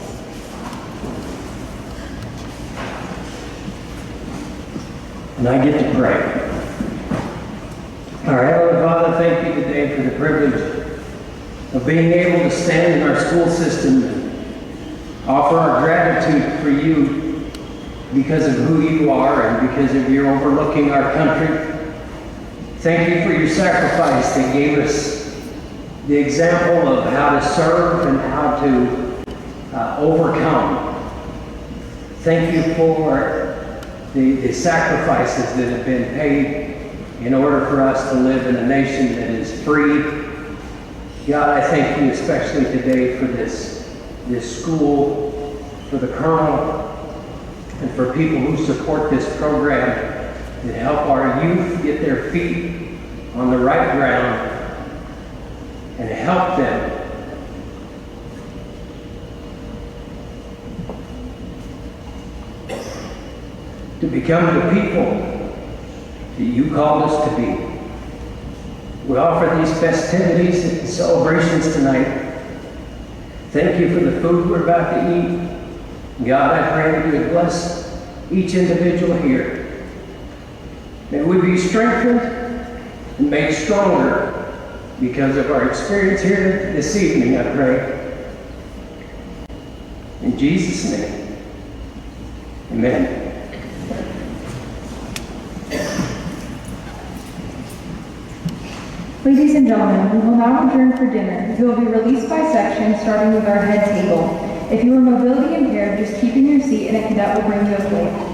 And I get to pray. Our Heavenly Father, thank you today for the privilege of being able to stand in our school system and offer our gratitude for you because of who you are and because of your overlooking our country. Thank you for your sacrifice that gave us the example of how to serve and how to overcome. Thank you for the sacrifices that have been paid in order for us to live in a nation that is free. God, I thank you especially today for this school, for the colonel, and for people who support this program that help our youth get their feet on the right ground and help them to become the people that you called us to be. We offer these festivities and celebrations tonight. Thank you for the food we're about to eat. God, I pray that you would bless each individual here. May we be strengthened and made stronger because of our experience here this evening, I pray. In Jesus' name, amen. Ladies and gentlemen, we will now adjourn for dinner. We will be released by section, starting with our head table. If you are mobility impaired, just keep in your seat and a cadet will bring you a plate.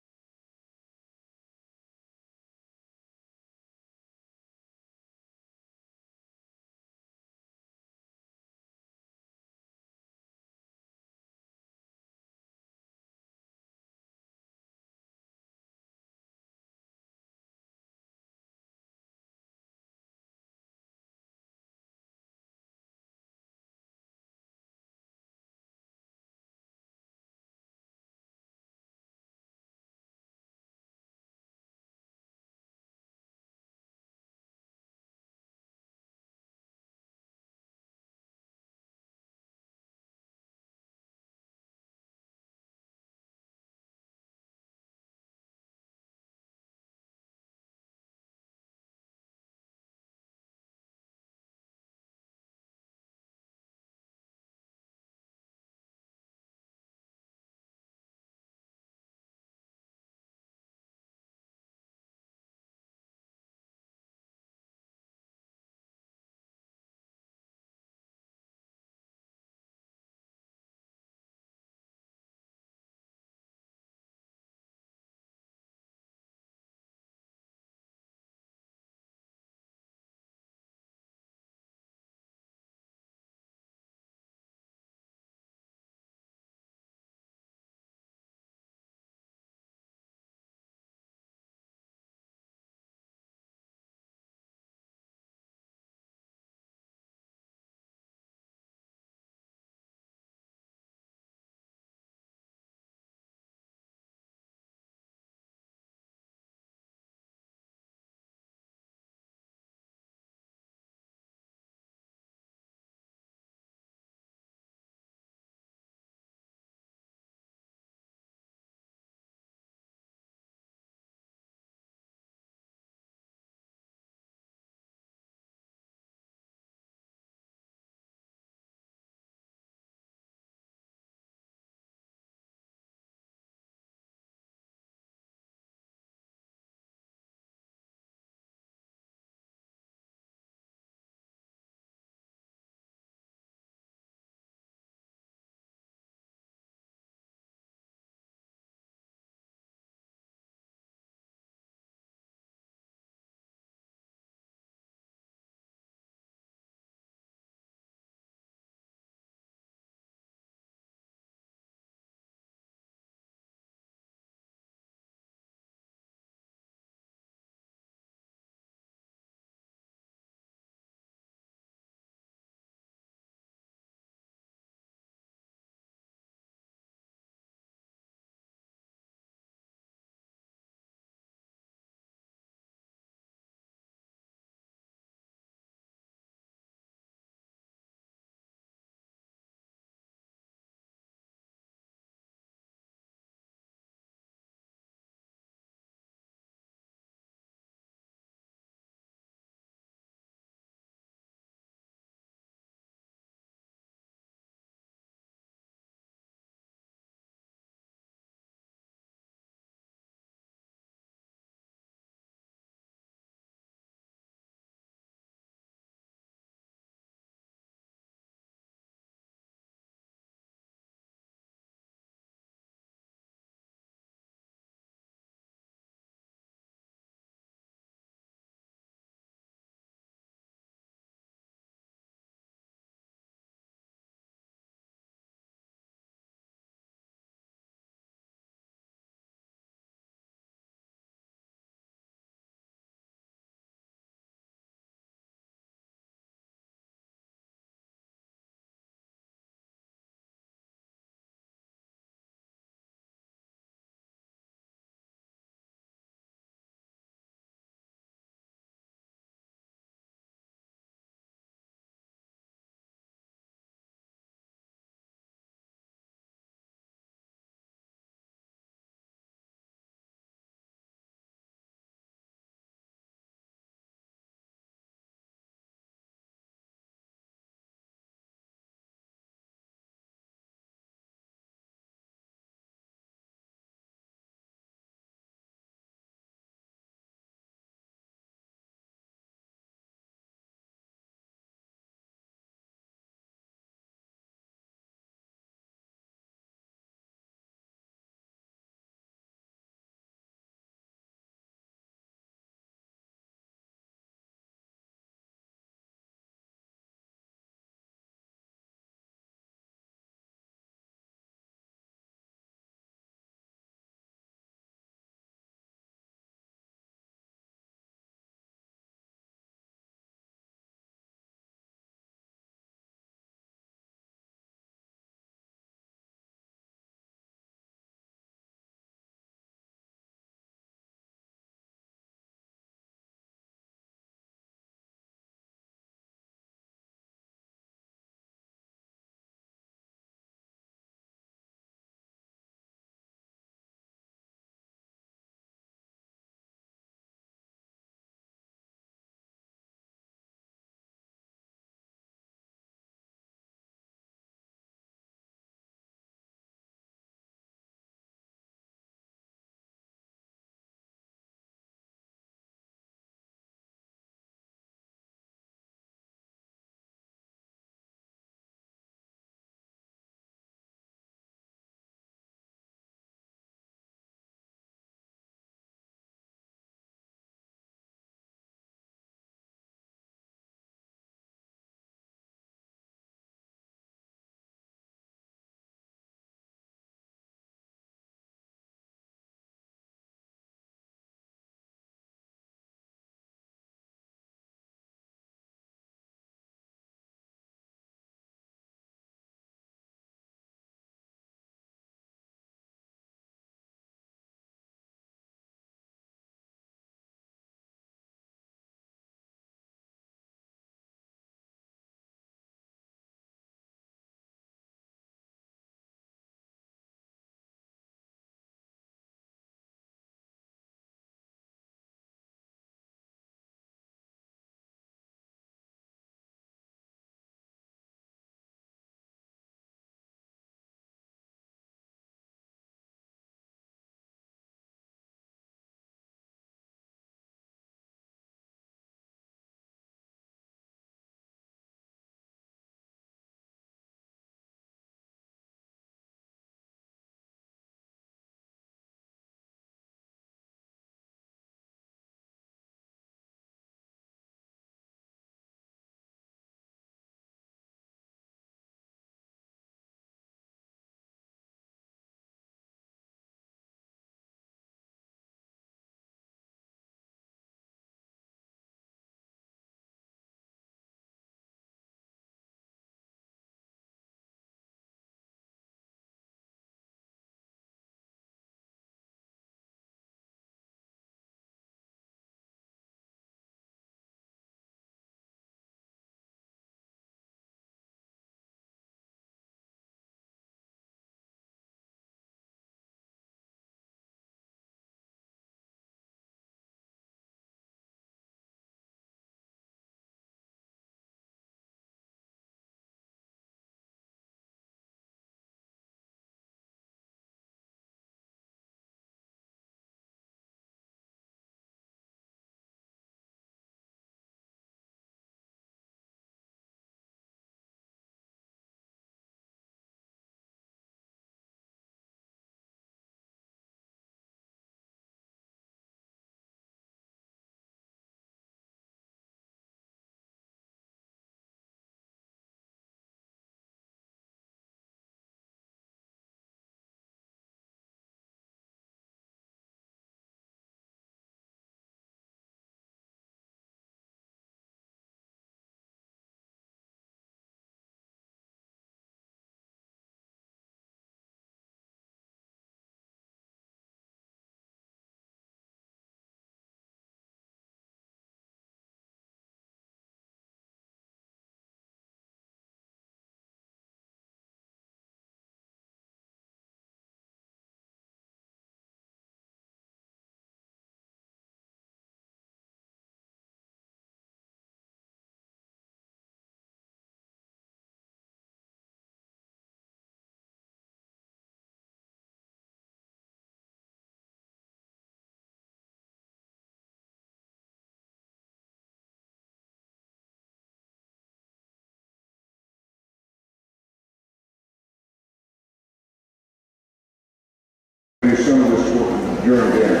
during dinner.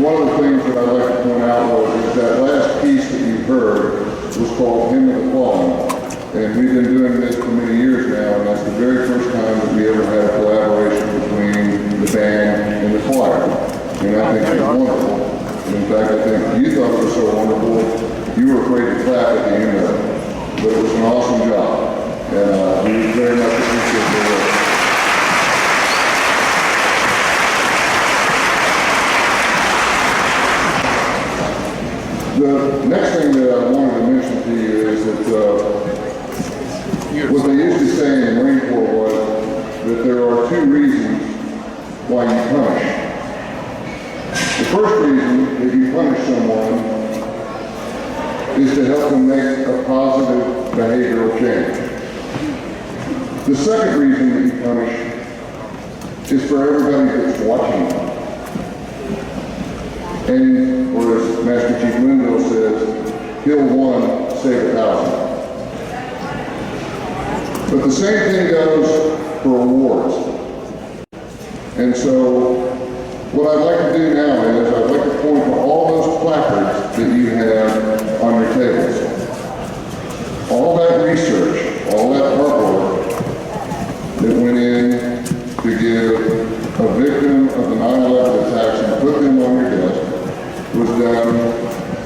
One of the things that I'd like to point out is that last piece that you heard was called Hymn of the Fallen. And we've been doing this for many years now, and that's the very first time that we ever had a collaboration between the band and the choir. And I think it's wonderful. And in fact, I think you thought it was so wonderful, you were afraid to clap at the end of it. But it was an awesome job. And we very much appreciate the work. The next thing that I wanted to mention to you is that what they used to say in the Marine Corps was that there are two reasons why you punish. The first reason that you punish someone is to help them make a positive behavioral change. The second reason that you punish is for everybody that's watching you. And, or as Master Chief Linville says, kill one, save 1,000. But the same thing goes for awards. And so, what I'd like to do now is, I'd like to point to all those placards that you have on your tables. All that research, all that hard work that went in to give a victim of the 9/11 attacks and put them on your desk was done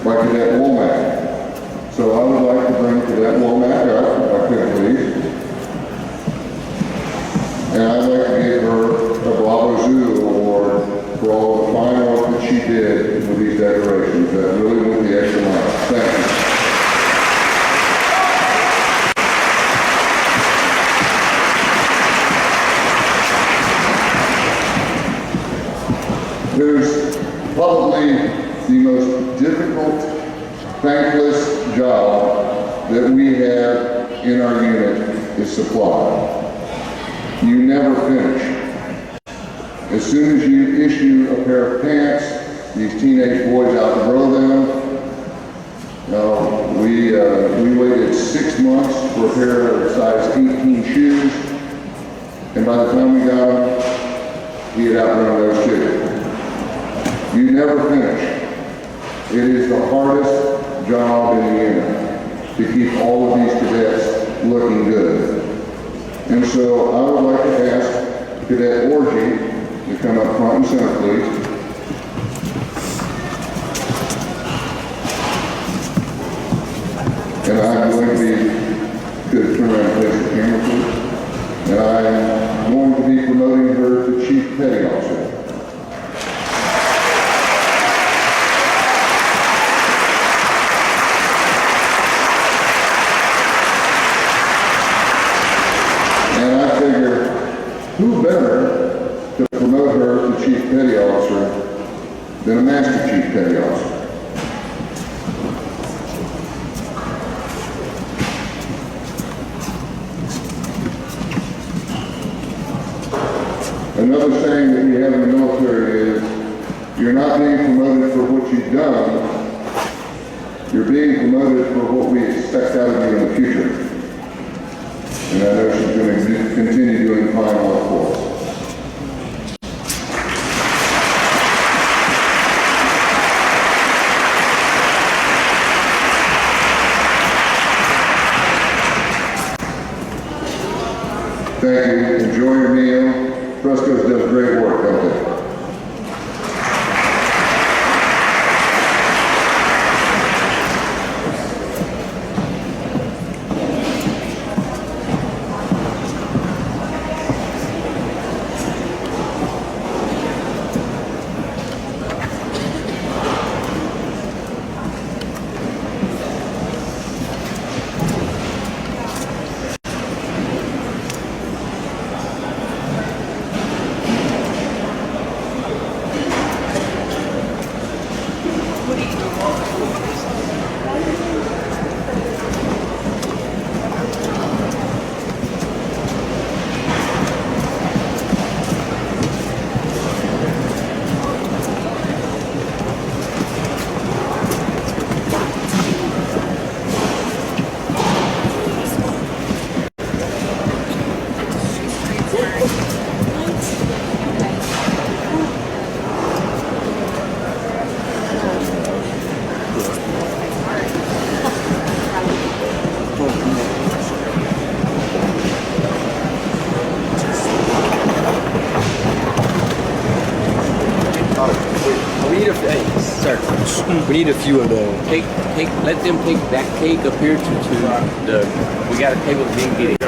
by Cadet Womack. So I would like to bring Cadet Womack up, if I could please. And I'd like to give her a Bravo Zoo Award for all the fine work that she did with these decorations. That really went the extra mile. Thank you. There's probably the most difficult, thankless job that we have in our unit is supply. You never finish. As soon as you issue a pair of pants, these teenage boys outgrow them. We waited 6 months for a pair of size 18 shoes, and by the time we got them, he had outgrown those too. You never finish. It is the hardest job in the unit to keep all of these cadets looking good. And so I would like to ask Cadet Orgy to come up front and center, please. And I'm going to be, could turn around and face the camera, please. And I'm going to be promoting her to Chief Petty Officer. Who better to promote her to Chief Petty Officer than a Master Chief Petty Officer? Another saying that we have in the military is, you're not being promoted for what you've done, you're being promoted for what we expect out of you in the future. And I know she's going to continue doing fine work for us. Thank you. Enjoy your meal. Fresco's does great work, don't they? We need a few of those. Let them take that cake up here to the. We got a table to get it.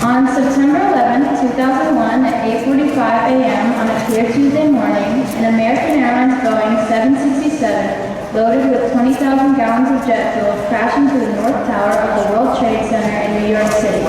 On September 11, 2001, at 8:45 a.m. on a clear Tuesday morning, an American Airlines Boeing 767, loaded with 20,000 gallons of jet fuel, crashed into the North Tower of the World Trade Center in New York City.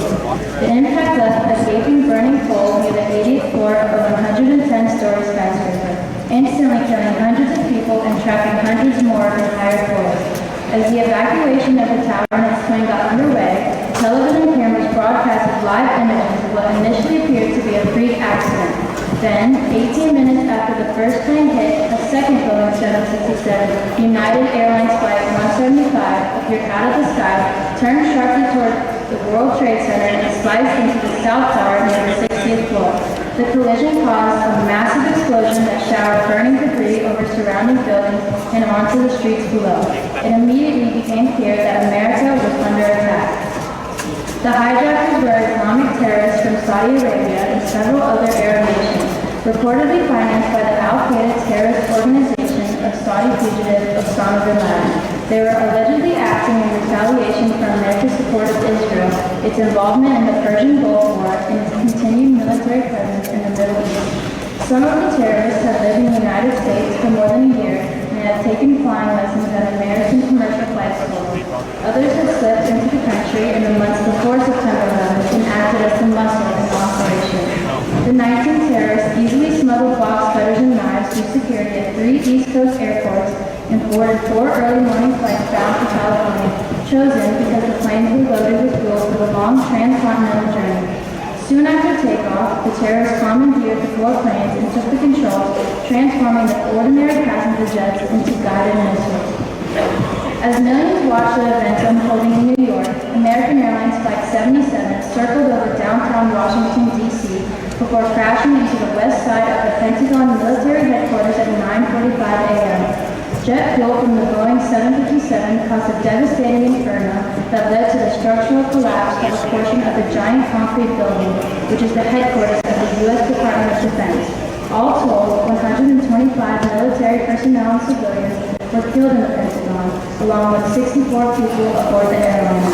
The impact left a gaping burning hole near the 80th floor of a 110-story skyscraper, instantly killing hundreds of people and trapping hundreds more in higher floors. As the evacuation of the tower and its twin got underway, television cameras broadcasted live images of what initially appeared to be a freak accident. Then, 18 minutes after the first plane hit, a second Boeing 767, United Airlines Flight 175, appeared out of the sky, turned sharply toward the World Trade Center, and sliced into the South Tower near the 60th floor. The collision caused a massive explosion that showered burning debris over surrounding buildings and onto the streets below. It immediately became clear that America was under attack. The hijackers were Islamic terrorists from Saudi Arabia and several other Arab nations, reportedly financed by the Al-Qaeda terrorist organization of Saudi fugitive Osama bin Laden. They were allegedly acting in retaliation for America's support of Israel, its involvement in the Persian Gulf War, and its continued military presence in the Middle East. Some of the terrorists have lived in the United States for more than a year and have taken flying lessons at American commercial flight schools. Others have slipped into the country in the months before September 11th and acted as the muscle in the operation. The 19 terrorists easily smuggled box cutters and knives through security at 3 East Coast airports and boarded 4 early morning flights bound for California, chosen because the planes were loaded with fuel for the long transcontinental journey. Soon after takeoff, the terrorists commandeered the 4 planes and took the controls, transforming the ordinary passenger jets into guided missiles. As millions watched the events unfolding in New York, American Airlines Flight 77 circled over downtown Washington, D.C. before crashing into the west side of the Pentagon military headquarters at 9:45 a.m. Jet fuel from the Boeing 757 caused a devastating inferno that led to the structural collapse of a portion of the giant concrete building, which is the headquarters of the U.S. Department of Defense. All told, 125 military personnel and civilians were killed in the Pentagon, along with 64 people aboard the airliner.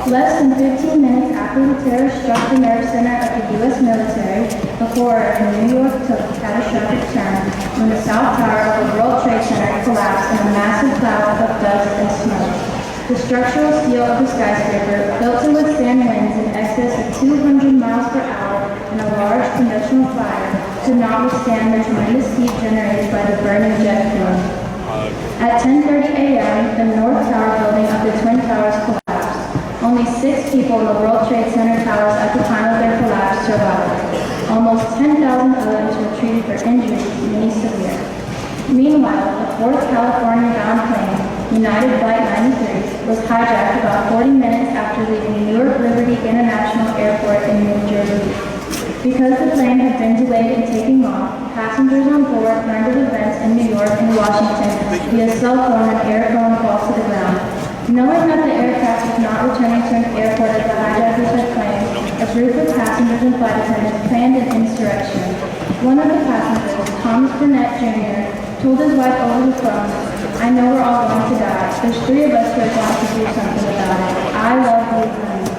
Less than 15 minutes after the terror struck the nerve center of the U.S. military, the horror in New York took a catastrophic turn when the South Tower of the World Trade Center collapsed in a massive cloud of dust and smoke. The structural steel of the skyscraper, built to withstand winds in excess of 200 miles per hour and a large conventional fire, could not withstand the tremendous heat generated by the burning jet fuel. At 10:30 a.m., the North Tower building of the Twin Towers collapsed. Only 6 people in the World Trade Center towers at the time of their collapse survived. Almost 10,000 others were treated for injuries, many severe. Meanwhile, the 4th California-bound plane, United Flight 93, was hijacked about 40 minutes after leaving Newark Liberty International Airport in New Jersey. Because the plane had been delayed in taking off, passengers on board learned of events in New York and Washington via cell phone and airphone calls to the ground. Knowing that the aircraft was not returning to an airport as the hijackers had claimed, a group of passengers and flight attendants planned an insurrection. One of the passengers, Thomas Burnett Jr., told his wife over the phone, "I know we're all going to die. There's 3 of us who are going to do something about it. I love you, honey."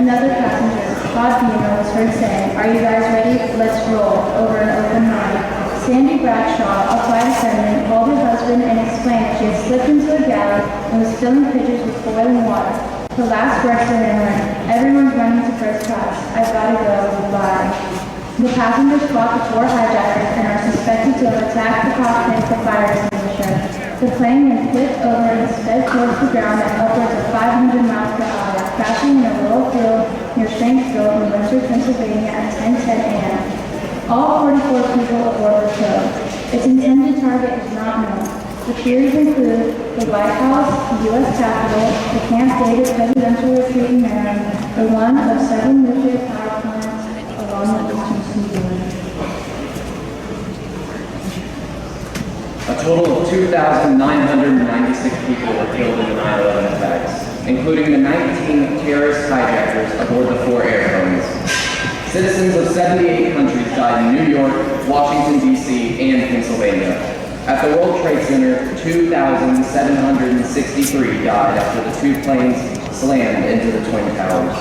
Another passenger, Todd Beamer, was heard saying, "Are you guys ready? Let's roll," over an open mic. Sandy Bradshaw, a flight attendant, called her husband and explained that she had slipped into a galley and was filling pitchers with boiling water. Her last words to him were, "Everyone's running to first class. I've got to go. Bye." The passengers fought the 4 hijackers and are suspected to have attacked the cockpit with a fire extinguisher. The plane then flipped over and sped towards the ground at upwards of 500 miles per hour, crashing in a rural field near Shanksville in Windsor, Pennsylvania at 10:10 a.m. All 44 people aboard were killed. Its intended target is not known. The theories include the White House, the U.S. Capitol, the Camp David presidential retreat in Maryland, the one of several nuclear power plants along the eastern seaboard. A total of 2,996 people were killed in the 9/11 attacks, including the 19 terrorist hijackers aboard the 4 airplanes. Citizens of 78 countries died in New York, Washington, D.C., and Pennsylvania. At the World Trade Center, 2,763 died after the 2 planes slammed into the Twin Towers.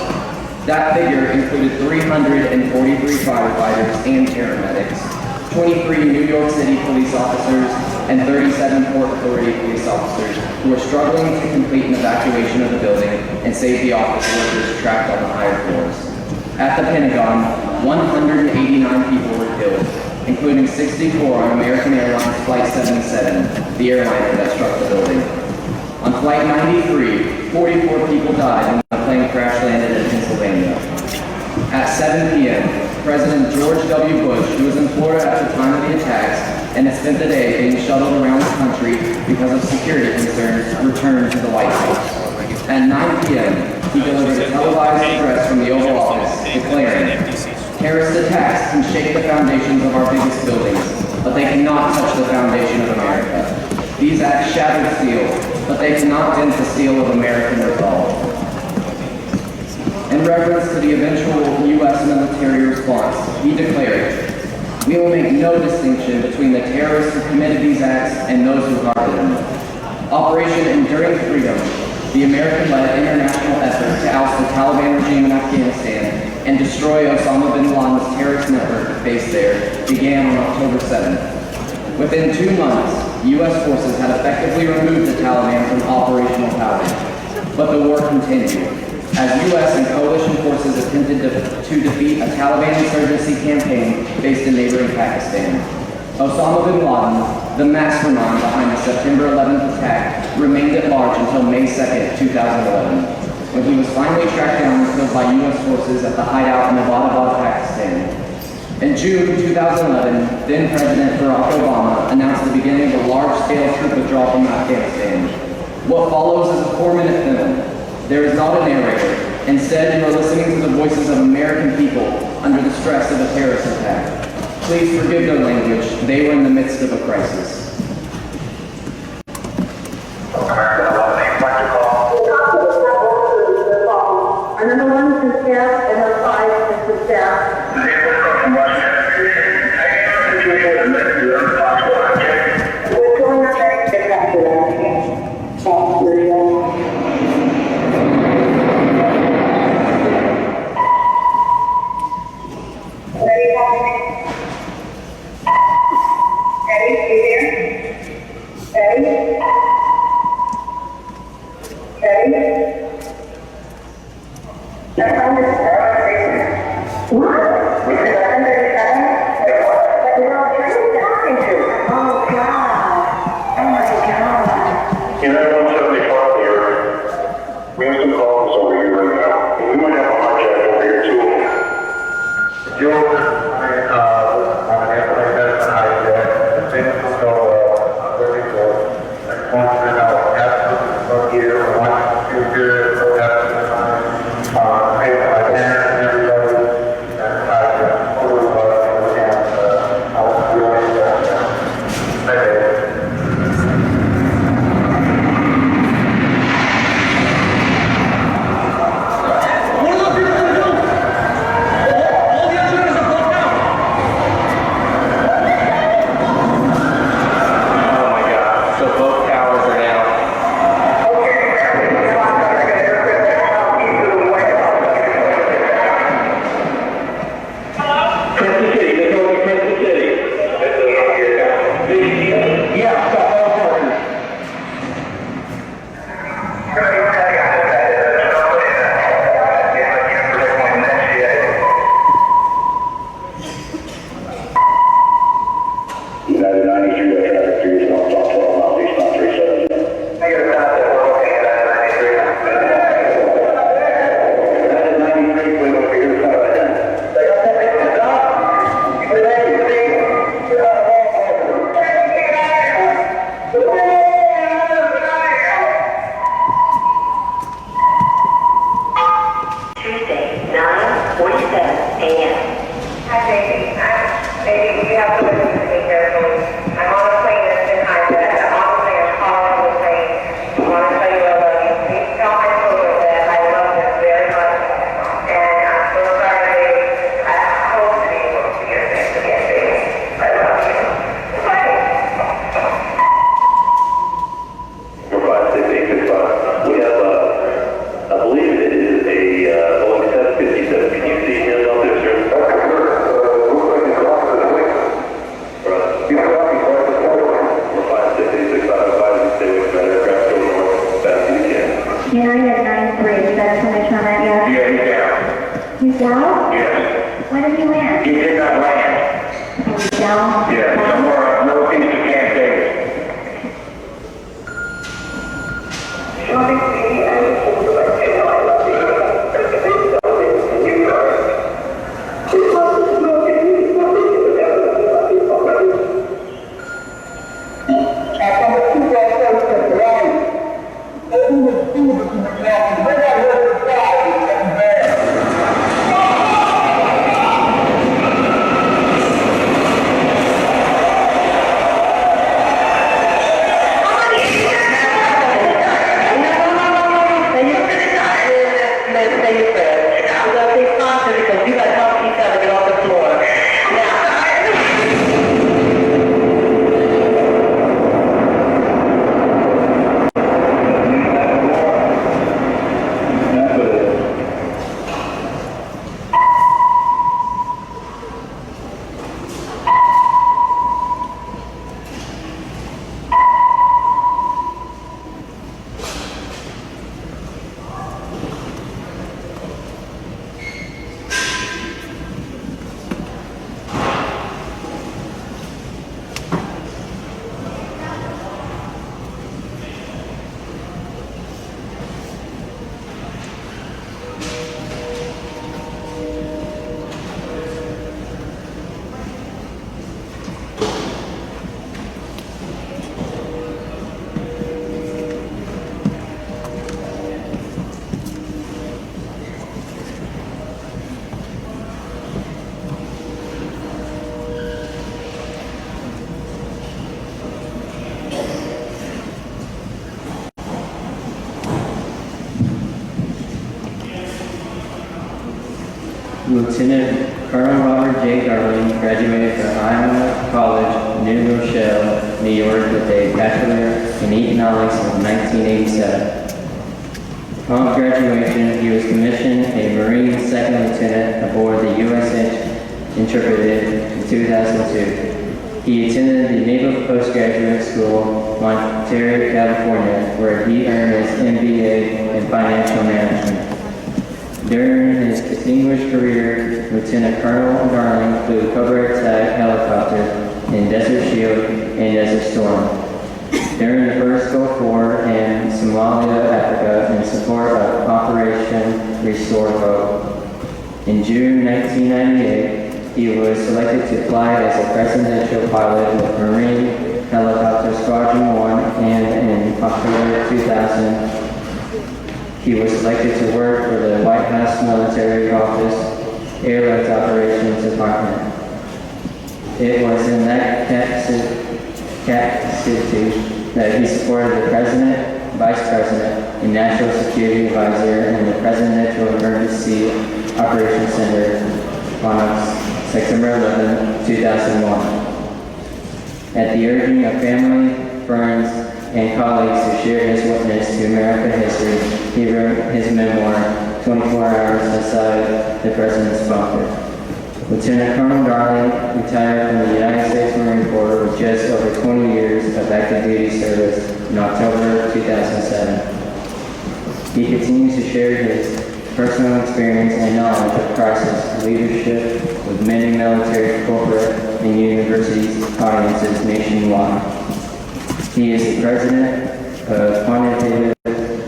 That figure included 343 firefighters and paramedics, 23 New York City police officers, and 37 Port Authority police officers who were struggling to complete an evacuation of the building and save the office workers trapped on the higher floors. At the Pentagon, 189 people were killed, including 64 on American Airlines Flight 77, the airliner that struck the building. On Flight 93, 44 people died when the plane crash landed in Pennsylvania. At 7 p.m., President George W. Bush, who was in Florida at the time of the attacks and had spent the day being shuttled around the country because of security concerns, returned to the White House. At 9 p.m., he delivered a televised address from the Oval Office declaring, "Terrorist attacks can shake the foundations of our biggest buildings, but they cannot touch the foundation of America. These acts shattered steel, but they cannot dent the steel of American resolve." In reference to the eventual U.S. military response, he declared, "We will make no distinction between the terrorists who committed these acts and those who harbored them." Operation Enduring Freedom, the American-led international effort to oust the Taliban regime in Afghanistan and destroy Osama bin Laden's terrorist network based there, began on October 7th. Within 2 months, U.S. forces had effectively removed the Taliban from operational power. But the war continued, as U.S. and coalition forces attempted to defeat a Taliban insurgency campaign based in neighboring Pakistan. Osama bin Laden, the mastermind behind the September 11th attack, remained at large until May 2nd, 2011, when he was finally tracked down and killed by U.S. forces at the hideout in Abbottabad, Pakistan. In June 2011, then-President Barack Obama announced the beginning of a large-scale troop withdrawal from Afghanistan. What follows is a 4-minute film. There is not a narrator. Instead, you are listening to the voices of American people under the stress of a terrorist attack. Please forgive their language. They were in the midst of a crisis. Number 1 is staff, and number 5 is staff. You fell? Yes. Where did you land? He did not land. You fell? Yes, somewhere northeast of Camp David. Showing me as a fool, I cannot love you. Lieutenant Colonel Robert J. Darling graduated from Iowa College, New Rochelle, New York with a Bachelor in Economics in 1987. Upon graduation, he was commissioned a Marine Second Lieutenant aboard the USS Intrepid in 2002. He attended the Naval Postgraduate School, Monterey, California, where he earned his MBA in Financial Management. During his distinguished career, Lieutenant Colonel Darling flew Cobra attack helicopters in Desert Shield and Desert Storm. During the first Gulf War in Somalia, Africa, in support of Operation Restore Hope. In June 1998, he was selected to fly as a presidential pilot with Marine Helicopter Squadron 1, and in October 2000, he was selected to work for the White House Military Office Airlift Operations Department. It was in that capacity that he supported the President, Vice President, and National Security Advisor in the Presidential Emergency Operations Center on September 11, 2001. At the urging of family, friends, and colleagues who shared his witness to American history, he wrote his memoir, 24 Hours Inside the President's Bunker. Lieutenant Colonel Darling retired from the United States Marine Corps with just over 20 years of active duty service in October 2007. He continues to share his personal experience and knowledge of crisis leadership with many military, corporate, and university audiences nationwide. He is the president of Quantitative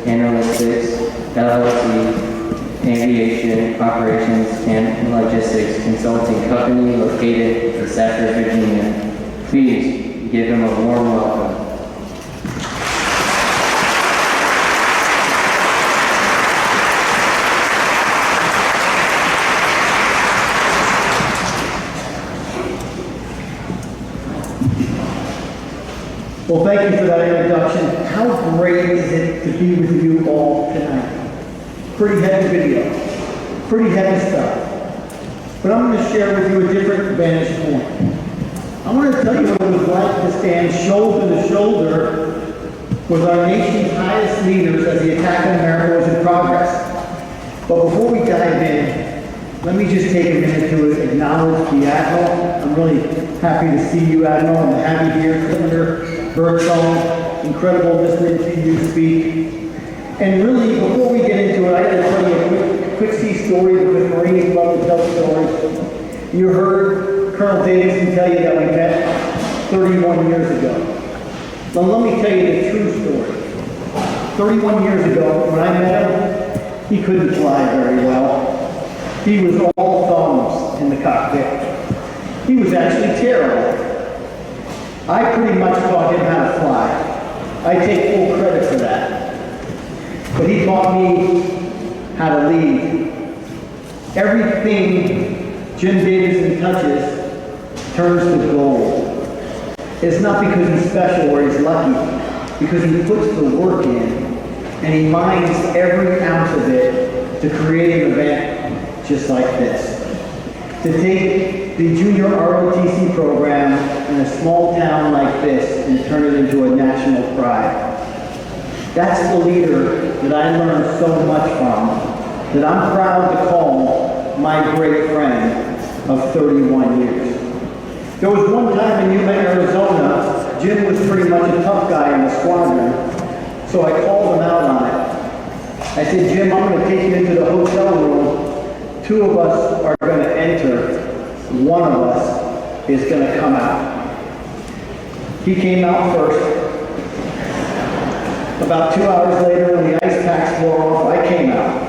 Analytics, LLC, Aviation Operations and Logistics Consulting Company located in Safford, Virginia. Please give him a warm welcome. Well, thank you for that introduction. How great is it to be with you all tonight? Pretty heavy video, pretty heavy stuff. But I'm going to share with you a different vantage point. I want to tell you what it was like to stand shoulder to shoulder with our nation's highest leaders as the attack on America was in progress. But before we dive in, let me just take a minute to acknowledge the Admiral. I'm really happy to see you, Admiral. I'm happy here, Senator Birdsong. Incredible listening to you speak. And really, before we get into it, I got to tell you a quick quick C story because Marines love to tell stories. You heard Colonel Davidson tell you that we met 31 years ago. Now let me tell you the true story. 31 years ago, when I met him, he couldn't fly very well. He was all thumbs in the cockpit. He was actually terrible. I pretty much taught him how to fly. I take full credit for that. But he taught me how to lead. Everything Jim Davidson touches turns to gold. It's not because he's special or he's lucky, because he puts the work in and he mines every ounce of it to create an event just like this. To take the junior ROTC program in a small town like this and turn it into a national pride. That's the leader that I learned so much from, that I'm proud to call my great friend of 31 years. There was one time in Yuma, Arizona, Jim was pretty much a tough guy in the squadron, so I called him out on it. I said, Jim, I'm going to take you into the hotel room. 2 of us are going to enter. 1 of us is going to come out. He came out first. About 2 hours later, when the ice packs wore off, I came out.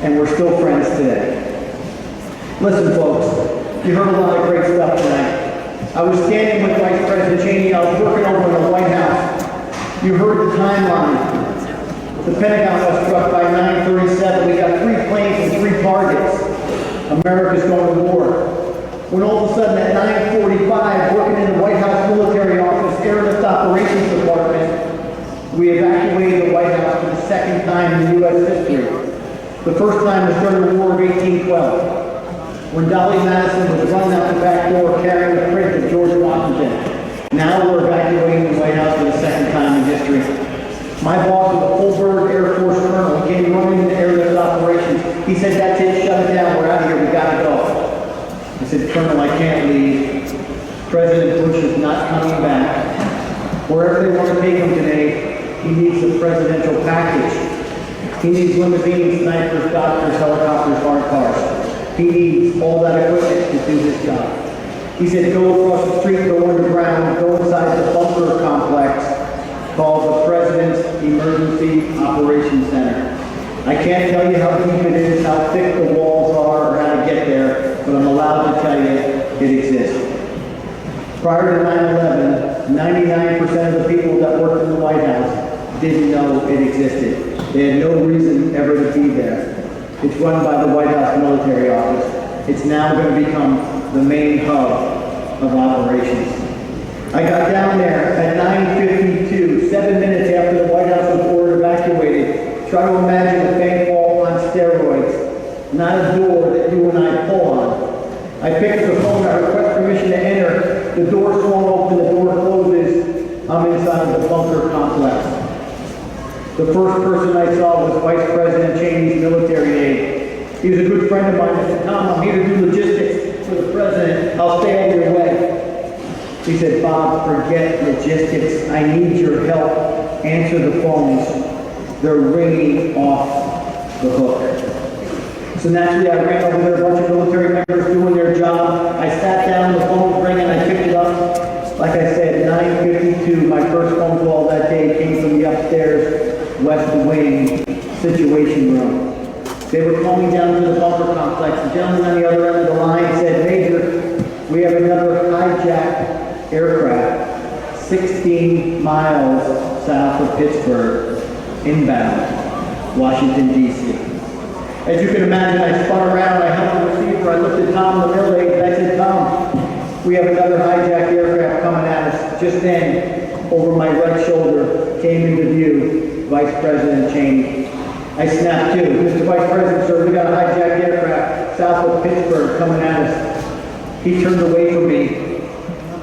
And we're still friends today. Listen, folks, you heard a lot of great stuff tonight. I was standing with Vice President Cheney. I was working over in the White House. You heard the timeline. The Pentagon was struck by 9:37. We got 3 planes and 3 targets. America's going to war. When all of a sudden at 9:45, working in the White House military office, Airlift Operations Department, we evacuated the White House for the 2nd time in U.S. history. The first time was during the War of 1812, when Dolly Madison was running out the back door carrying the print of George Washington. Now we're evacuating the White House for the 2nd time in history. My boss was a full-bird Air Force colonel. He came running into airlift operations. He said, that's it, shut it down, we're out of here, we gotta go. I said, Colonel, I can't leave. President Bush is not coming back. Wherever they want to take him today, he needs a presidential package. He needs limousines, snipers, doctors, helicopters, armed cars. He needs all that equipment to do his job. He said, go across the street, go underground, go inside the bunker complex called the President's Emergency Operations Center. I can't tell you how deep it is, how thick the walls are, or how to get there, but I'm allowed to tell you it exists. Prior to 9/11, 99% of the people that worked in the White House didn't know it existed. They had no reason ever to be there. It's run by the White House military office. It's now going to become the main hub of operations. I got down there at 9:52, 7 minutes after the White House was ordered evacuated. Try to imagine a bank wall on steroids, not a door that you and I pull on. I picked up the phone, I request permission to enter. The door swung open, the door closes. I'm inside the bunker complex. The first person I saw was Vice President Cheney's military aide. He was a good friend of mine. I said, Tom, I'm here to do logistics for the president. I'll stay over your way. He said, Bob, forget logistics. I need your help. Answer the phones. They're ringing off the hook. So naturally, I ran over there, a bunch of military members doing their job. I sat down, the phone was ringing, I picked it up. Like I said, 9:52, my first phone call that day came from the upstairs West Wing Situation Room. They were calling down to the bunker complex. The gentleman on the other end of the line said, Major, we have another hijacked aircraft 16 miles south of Pittsburgh, inbound, Washington, D.C. As you can imagine, I spun around, I held the receiver, I looked at Tom, the middle aide, and I said, Tom, we have another hijacked aircraft coming at us. Just then, over my right shoulder, came into view Vice President Cheney. I snapped to, Mr. Vice President, sir, we got a hijacked aircraft south of Pittsburgh coming at us. He turned away from me.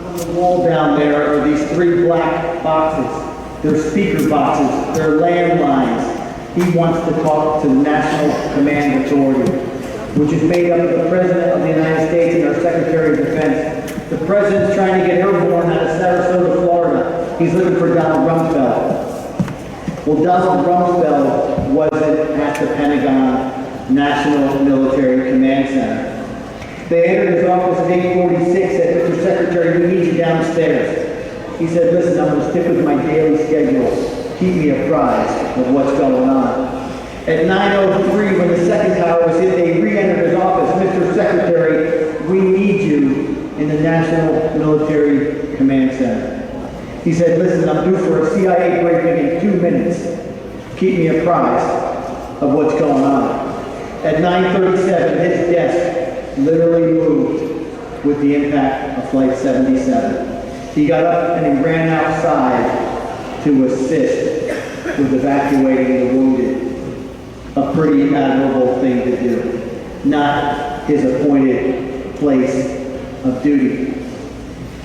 On the wall down there are these 3 black boxes. They're speaker boxes, they're landlines. He wants to talk to the National Command Authority, which is made up of the President of the United States and our Secretary of Defense. The President's trying to get airborne out of Sarasota, Florida. He's looking for Donald Rumsfeld. Well, Donald Rumsfeld wasn't at the Pentagon National Military Command Center. They entered his office at 8:46, said, "Mr. Secretary, we need you downstairs." He said, "Listen, I'm going to stick with my daily schedule. Keep me apprised of what's going on." At 9:03, when the second tower was hit, they re-entered his office. "Mr. Secretary, we need you in the National Military Command Center." He said, "Listen, I'm due for a CIA briefing in 2 minutes. Keep me apprised of what's going on." At 9:37, his desk literally moved with the impact of Flight 77. He got up and he ran outside to assist with evacuating the wounded. A pretty admirable thing to do. Not his appointed place of duty.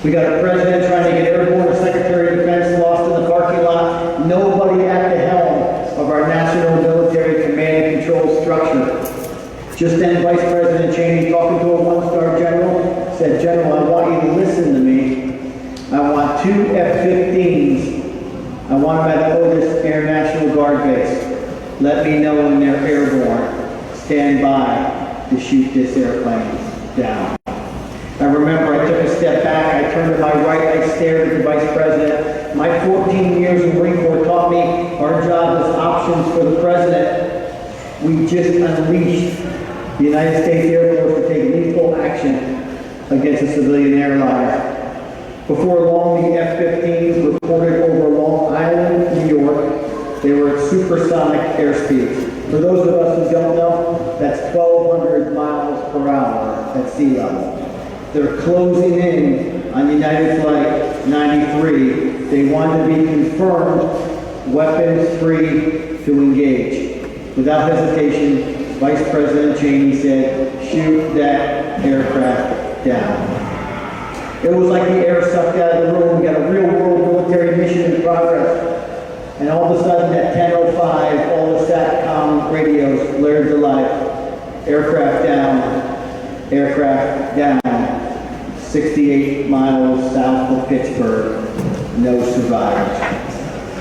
We got a president trying to get airborne, a secretary of defense lost in the parking lot, nobody at the helm of our national military command and control structure. Just then, Vice President Cheney, talking to a one-star general, said, "General, I want you to listen to me. I want 2 F-15s. I want them at Otis Air National Guard Base. Let me know when they're airborne. Stand by to shoot this airplane down." I remember I took a step back, I turned to my right, I stared at the Vice President. My 14 years in Marine Corps taught me our job is options for the President. We just unleashed the United States Air Force to take lethal action against a civilian airliner. Before long, the F-15s reported over Long Island, New York. They were at supersonic airspeeds. For those of us who don't know, that's 1,200 miles per hour at sea level. They're closing in on United Flight 93. They wanted to be confirmed weapons free to engage. Without hesitation, Vice President Cheney said, "Shoot that aircraft down." It was like the air sucked out of the room. We got a real world military mission in progress. And all of a sudden at 10:05, all the SATCOM radios blared to life. Aircraft down, aircraft down. 68 miles south of Pittsburgh, no survivors.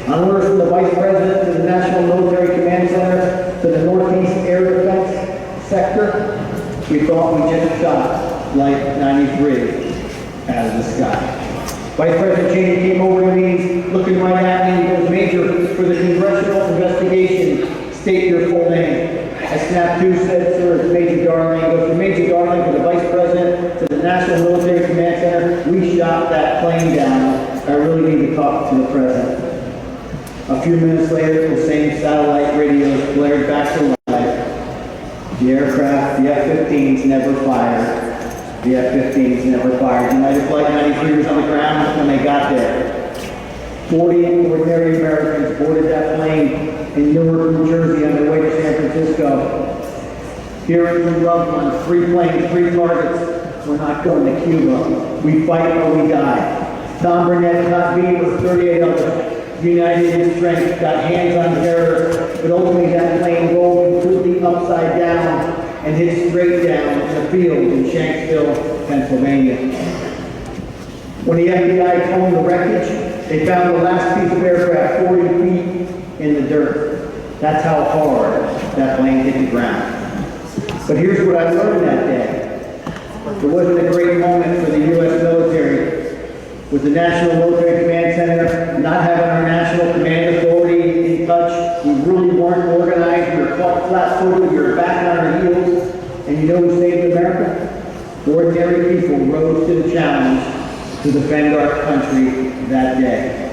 On orders from the Vice President to the National Military Command Center to the Northeast Air Defense Sector, we thought we just shot Flight 93 out of the sky. Vice President Cheney came over to me, he's looking right at me, he goes, "Major, for the congressional investigation, state your full name." I snapped to, said, "Sir, it's Major Darling." He goes, "To Major Darling, to the Vice President, to the National Military Command Center, we shot that plane down. I really need to talk to the President." A few minutes later, the same satellite radios blared back to life. The aircraft, the F-15s never fired. The F-15s never fired. United Flight 93 was on the ground when they got there. 40 ordinary Americans boarded that plane in Newark, New Jersey on their way to San Francisco. Hearing from loved ones, 3 planes, 3 targets. We're not going to Cuba. We fight or we die. Tom Burnett, Todd Beaver, 38 others, united in strength, got hands on terror, but ultimately that plane rolled completely upside down and hit straight down in a field in Shanksville, Pennsylvania. When the FBI combed the wreckage, they found the last piece of aircraft 40 feet in the dirt. That's how hard that plane hit the ground. But here's what I learned that day. It wasn't a great moment for the U.S. military. With the National Military Command Center not having our national command authority in touch, we really weren't organized. We were caught flat-footed. We were back on our heels. And you know who saved America? Ordinary people rose to the challenge to defend our country that day.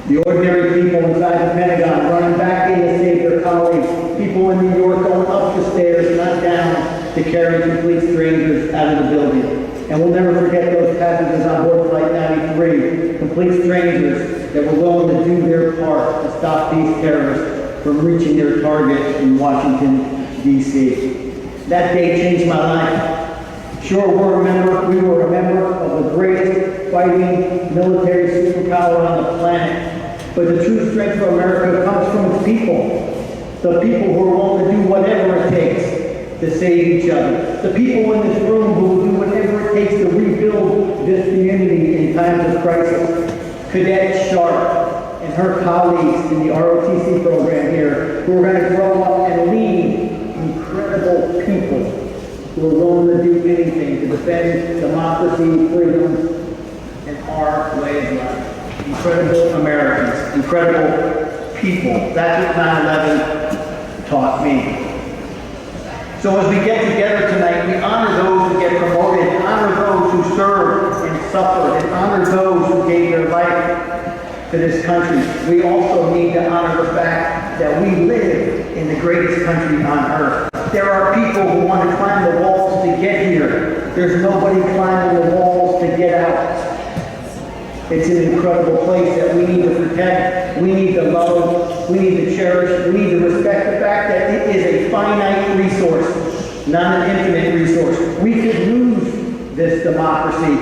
The ordinary people inside the Pentagon running back in to save their colleagues. People in New York going up the stairs, not down, to carry complete strangers out of the building. And we'll never forget those passengers on board Flight 93, complete strangers that were willing to do their part to stop these terrorists from reaching their target in Washington, D.C. That day changed my life. Sure, we were a member of the greatest fighting military superpower on the planet. But the true strength of America comes from its people. The people who are willing to do whatever it takes to save each other. The people in this room who will do whatever it takes to rebuild this community in times of crisis. Cadet Sharp and her colleagues in the ROTC program here, who are going to grow up and lead incredible incredible people who are willing to do anything to defend democracy, freedom, and our way of life. Incredible Americans, incredible people. That's what 9/11 taught me. So as we get together tonight, we honor those who get promoted, honor those who served and suffered, and honor those who gave their life to this country. We also need to honor the fact that we live in the greatest country on earth. There are people who want to climb the walls to get here. There's nobody climbing the walls to get out. It's an incredible place that we need to protect, we need to love, we need to cherish, we need to respect the fact that it is a finite resource, not an infinite resource. We could lose this democracy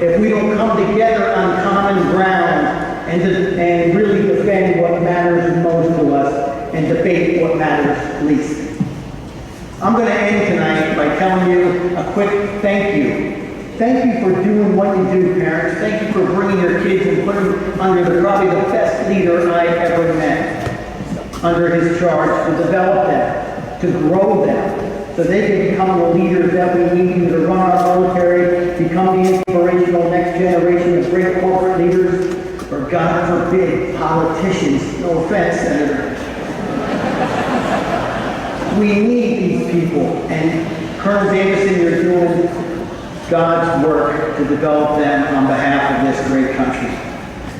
if we don't come together on common ground and really defend what matters most to us and debate what matters least. I'm going to end tonight by telling you a quick thank you. Thank you for doing what you do, parents. Thank you for bringing your kids and putting them under probably the best leader I ever met, under his charge, to develop them, to grow them, so they can become the leaders that we need to run our military, become the inspirational next generation of great corporate leaders, or God forbid, politicians. No offense, Senator. We need these people, and Colonel Davison, you're doing God's work to develop them on behalf of this great country.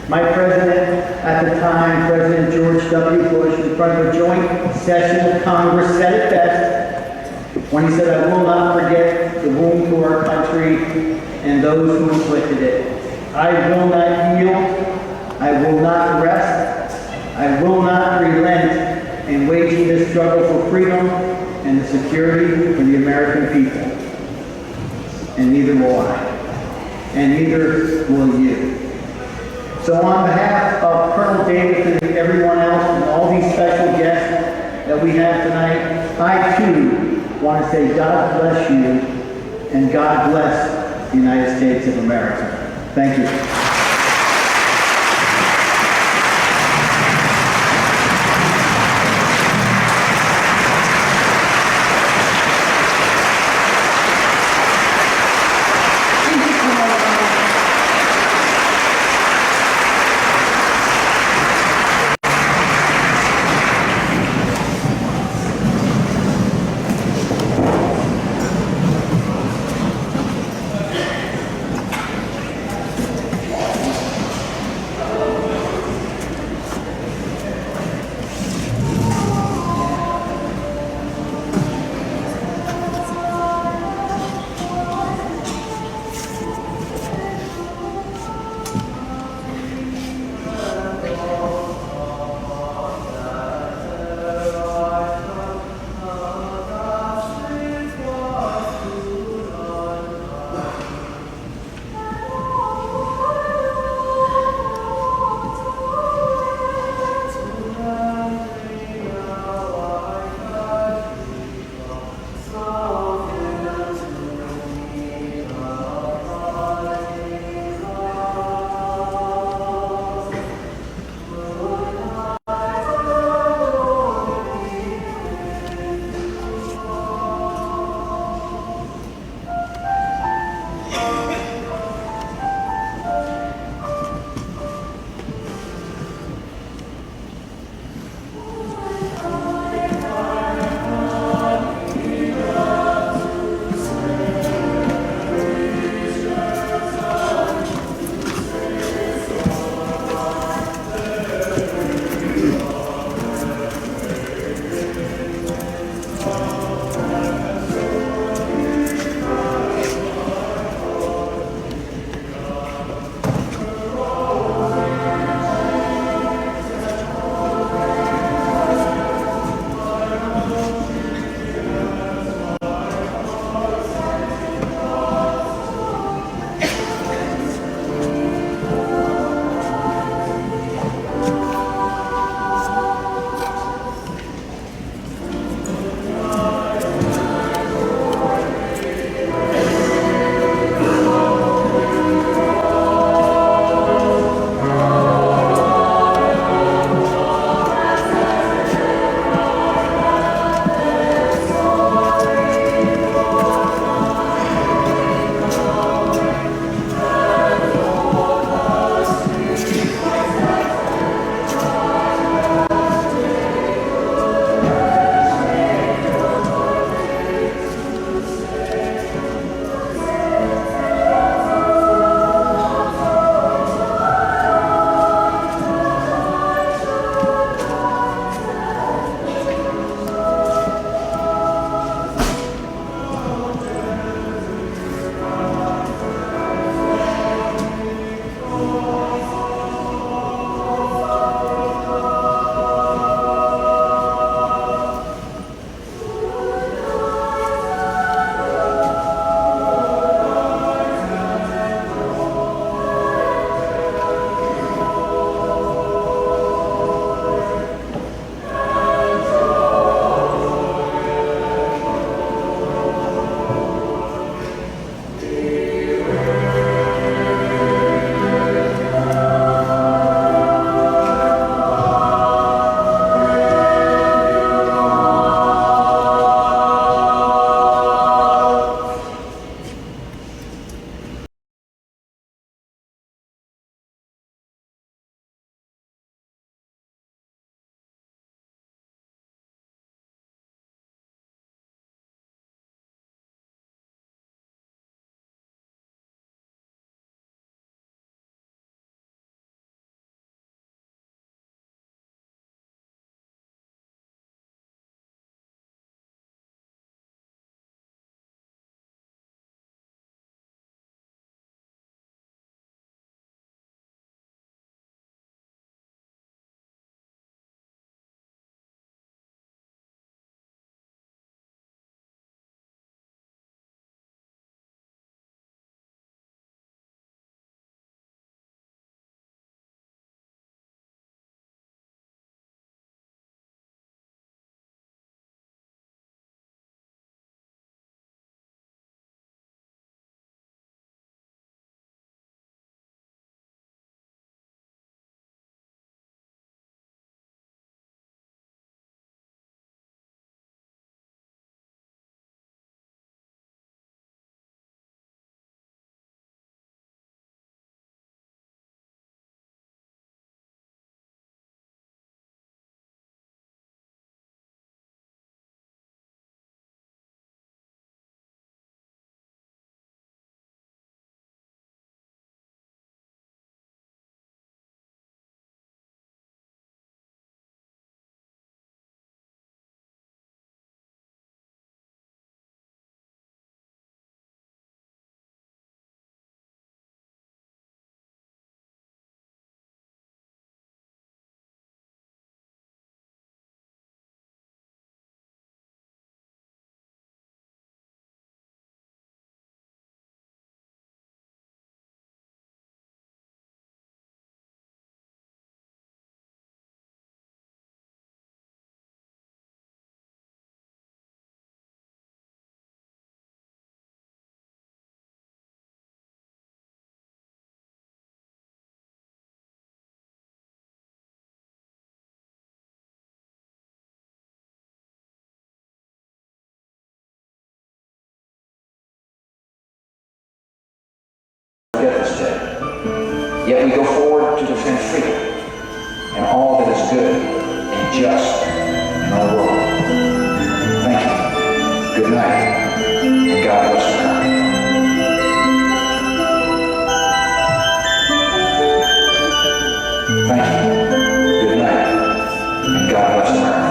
My president at the time, President George W. Bush, in front of a joint session of Congress, said it best when he said, "I will not forget the wound to our country and those who inflicted it. I will not yield. I will not rest. I will not relent in waging this struggle for freedom and the security for the American people. And neither will I. And neither will you." So on behalf of Colonel Davis and everyone else and all these special guests that we have tonight, I too want to say God bless you and God bless the United States of America. Thank you. forget this day. Yet we go forward to defend freedom and all that is good and just in our world. Thank you. Good night, and God bless America. Thank you. Good night, and God bless America.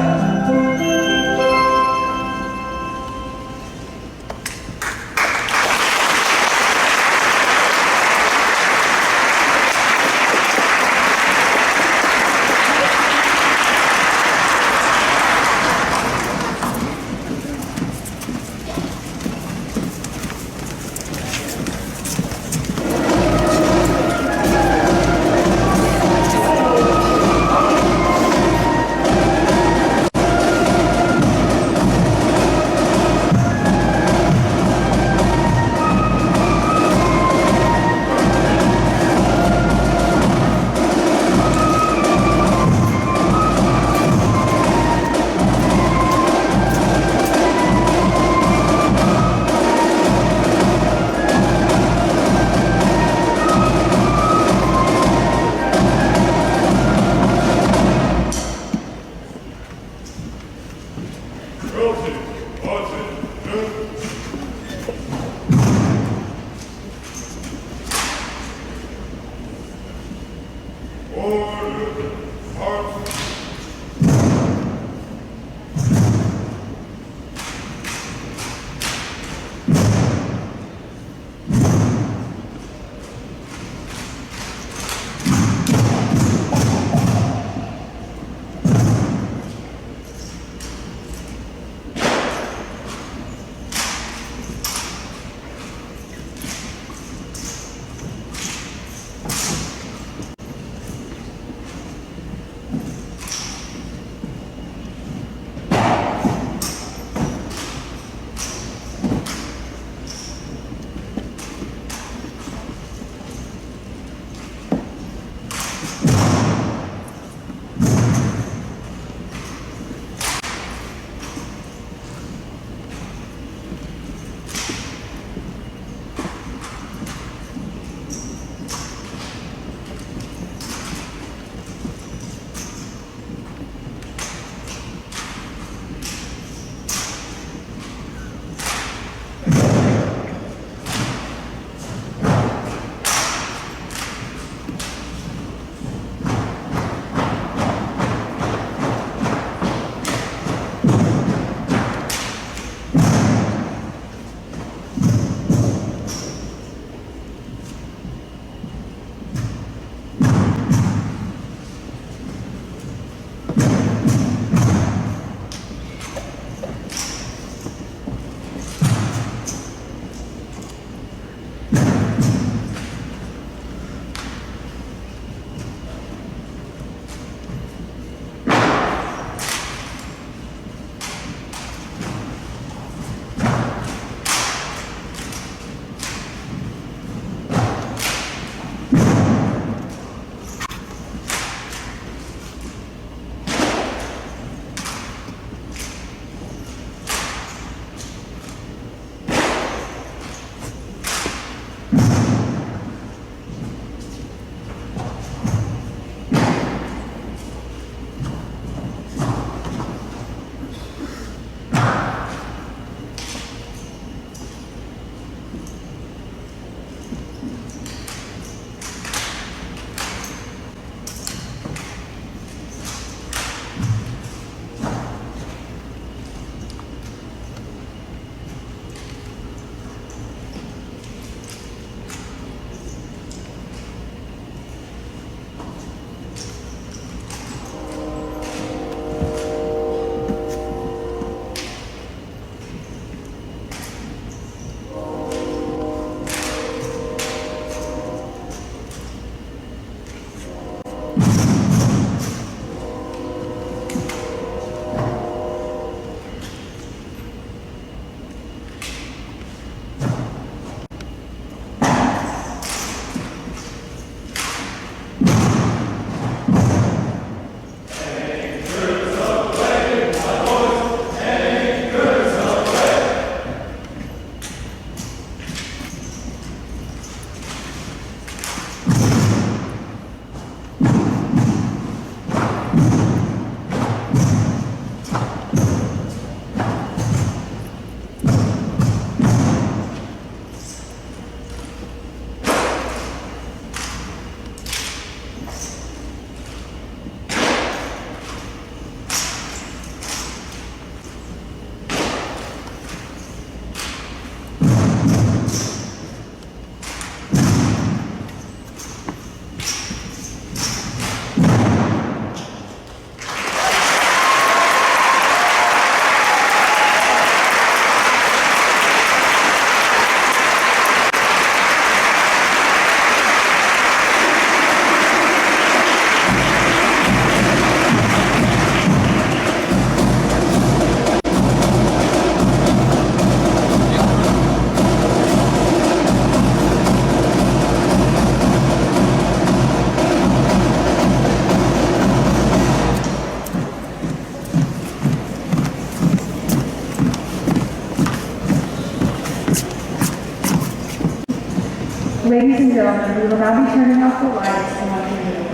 Ladies and gentlemen, we will now be turning off the lights and watching the video.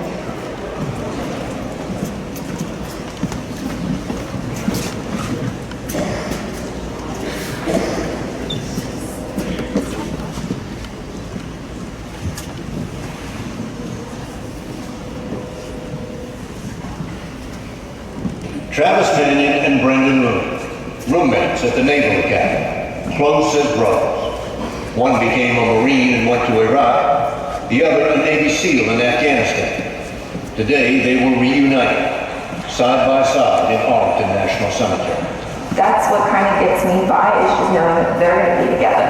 Travis Mannion and Brendan Rooney, roommates at the Naval Academy, close as brothers. One became a Marine and went to Iraq, the other a Navy SEAL in Afghanistan. Today they were reunited, side by side in Arlington National Cemetery. That's what kind of gets me by, is just knowing that they're going to be together.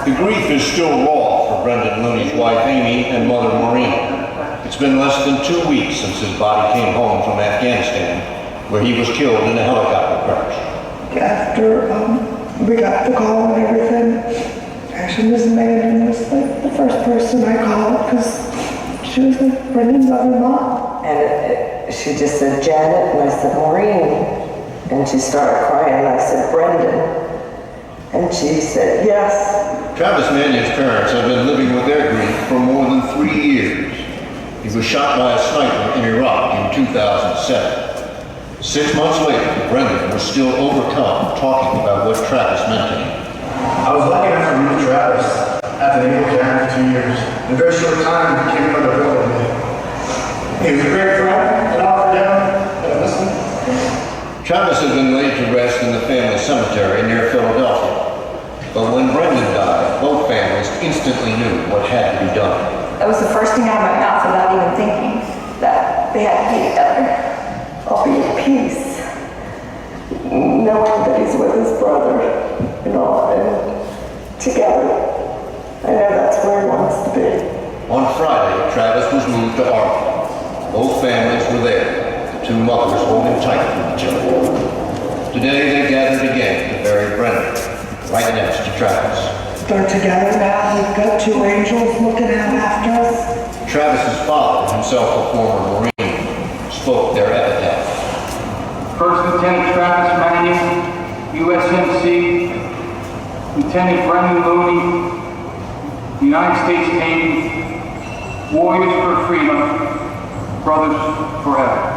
The grief is still raw for Brendan Looney's wife Amy and mother Maureen. It's been less than 2 weeks since his body came home from Afghanistan, where he was killed in a helicopter crash. After we got the call and everything, actually Ms. Manning was the first person I called because she was like Brendan's other mom. And she just said, Janet, and I said, Maureen. And she started crying, and I said, Brendan. And she said, yes. Travis Mannion's parents have been living with their grief for more than 3 years. He was shot by a sniper in Iraq in 2007. 6 months later, Brendan was still overcome talking about what Travis meant to him. I was lucky enough to meet Travis at the Naval Academy for 2 years. In a very short time, he became another brother to me. He was a great friend, and up and down, and I listened. Travis had been laid to rest in the family cemetery near Philadelphia. But when Brendan died, both families instantly knew what had to be done. That was the first thing out of my mouth without even thinking that they had to be together. I'll be at peace, knowing that he's with his brother, and together. I know that's where he wants to be. On Friday, Travis was moved to Arlington. Both families were there, the two mothers holding tight to each other. Today they gathered again to bury Brendan, right next to Travis. They're together now. We've got 2 angels looking out after us. Travis's father, himself a former Marine, spoke their epitaph. First Lieutenant Travis Mannion, USMC, Lieutenant Brendan Looney, United States Navy, warriors for freedom, brothers forever.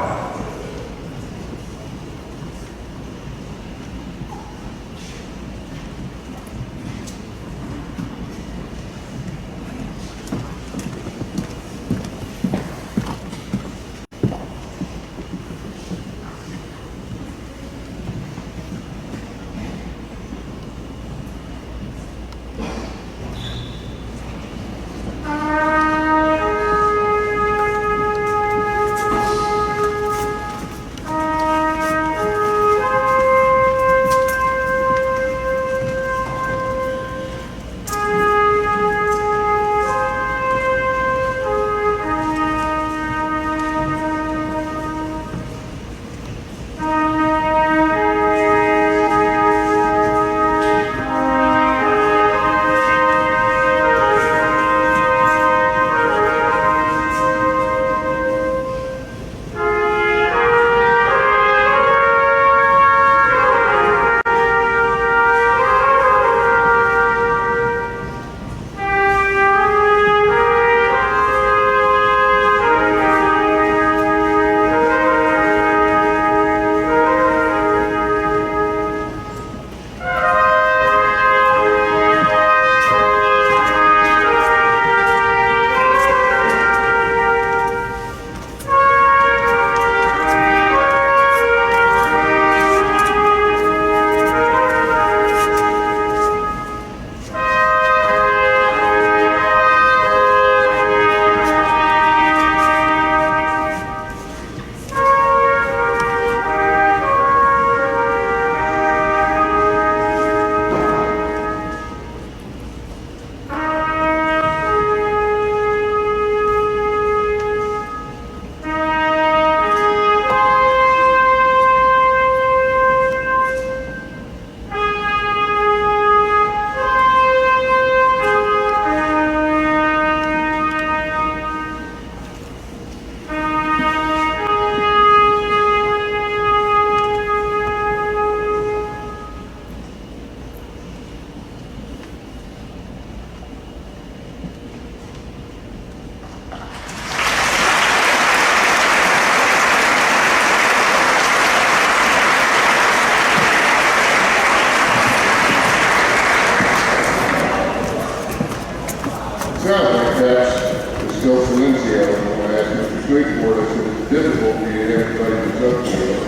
sounds like that's still Silencio. When I asked Mr. Sweetford, I said, it's difficult for you to have everybody that's up to it.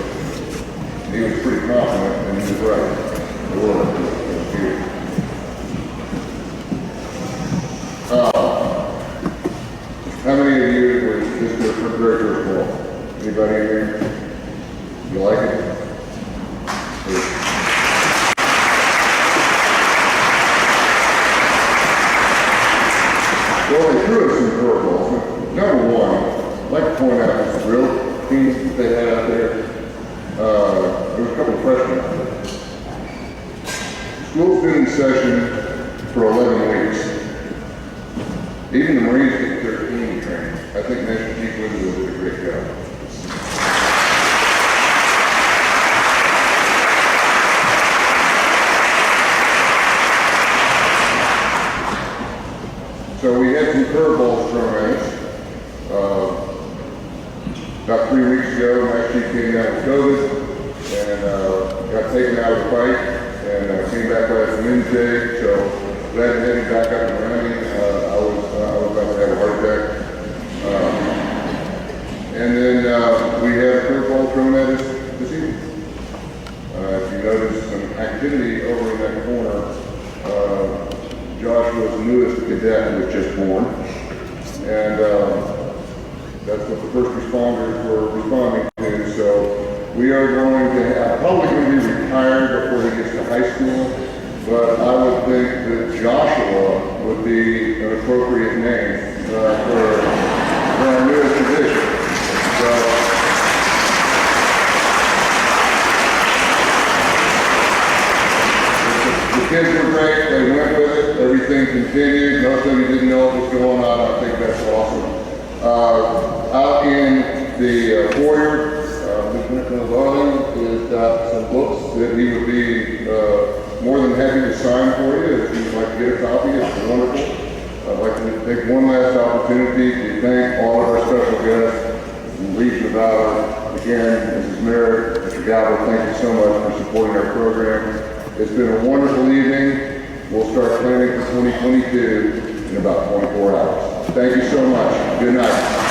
He was pretty confident, and he was right. The Lord was here. How many of you was just the refrigerator full? Anybody in here? You like it? Well, they threw us some curveballs. Number one, I'd like to point out this drill team that they had out there. There was a couple of freshmen out there. School's been in session for 11 weeks. Even the Marines get 13 training. I think National Chief Winslow did a great job. So we had some curveballs thrown at us. About 3 weeks ago, my chief came down with COVID and got taken out of the fight and came back last Wednesday. So glad to have him back up and running. I was about to have a heart attack. And then we had a curveball thrown at us this evening. If you notice some activity over in that corner, Joshua's newest cadet was just born, and that's what the first responders were responding to. So we are going to have, probably going to be retired before he gets to high school, but I would think that Joshua would be an appropriate name for our newest position. So, the kids were great, they went with it, everything continued, most of you didn't know what was going on, I think that's awesome. Out in the foyer, Lieutenant Colonel Darling has got some books that he would be more than happy to sign for you if you'd like to get a copy. It's wonderful. I'd like to take one last opportunity to thank all of our special guests, Legion of Valor, again, Mrs. Merritt, Mr. Gallo, thank you so much for supporting our program. It's been a wonderful evening. We'll start planning for 2022 in about 24 hours. Thank you so much. Good night.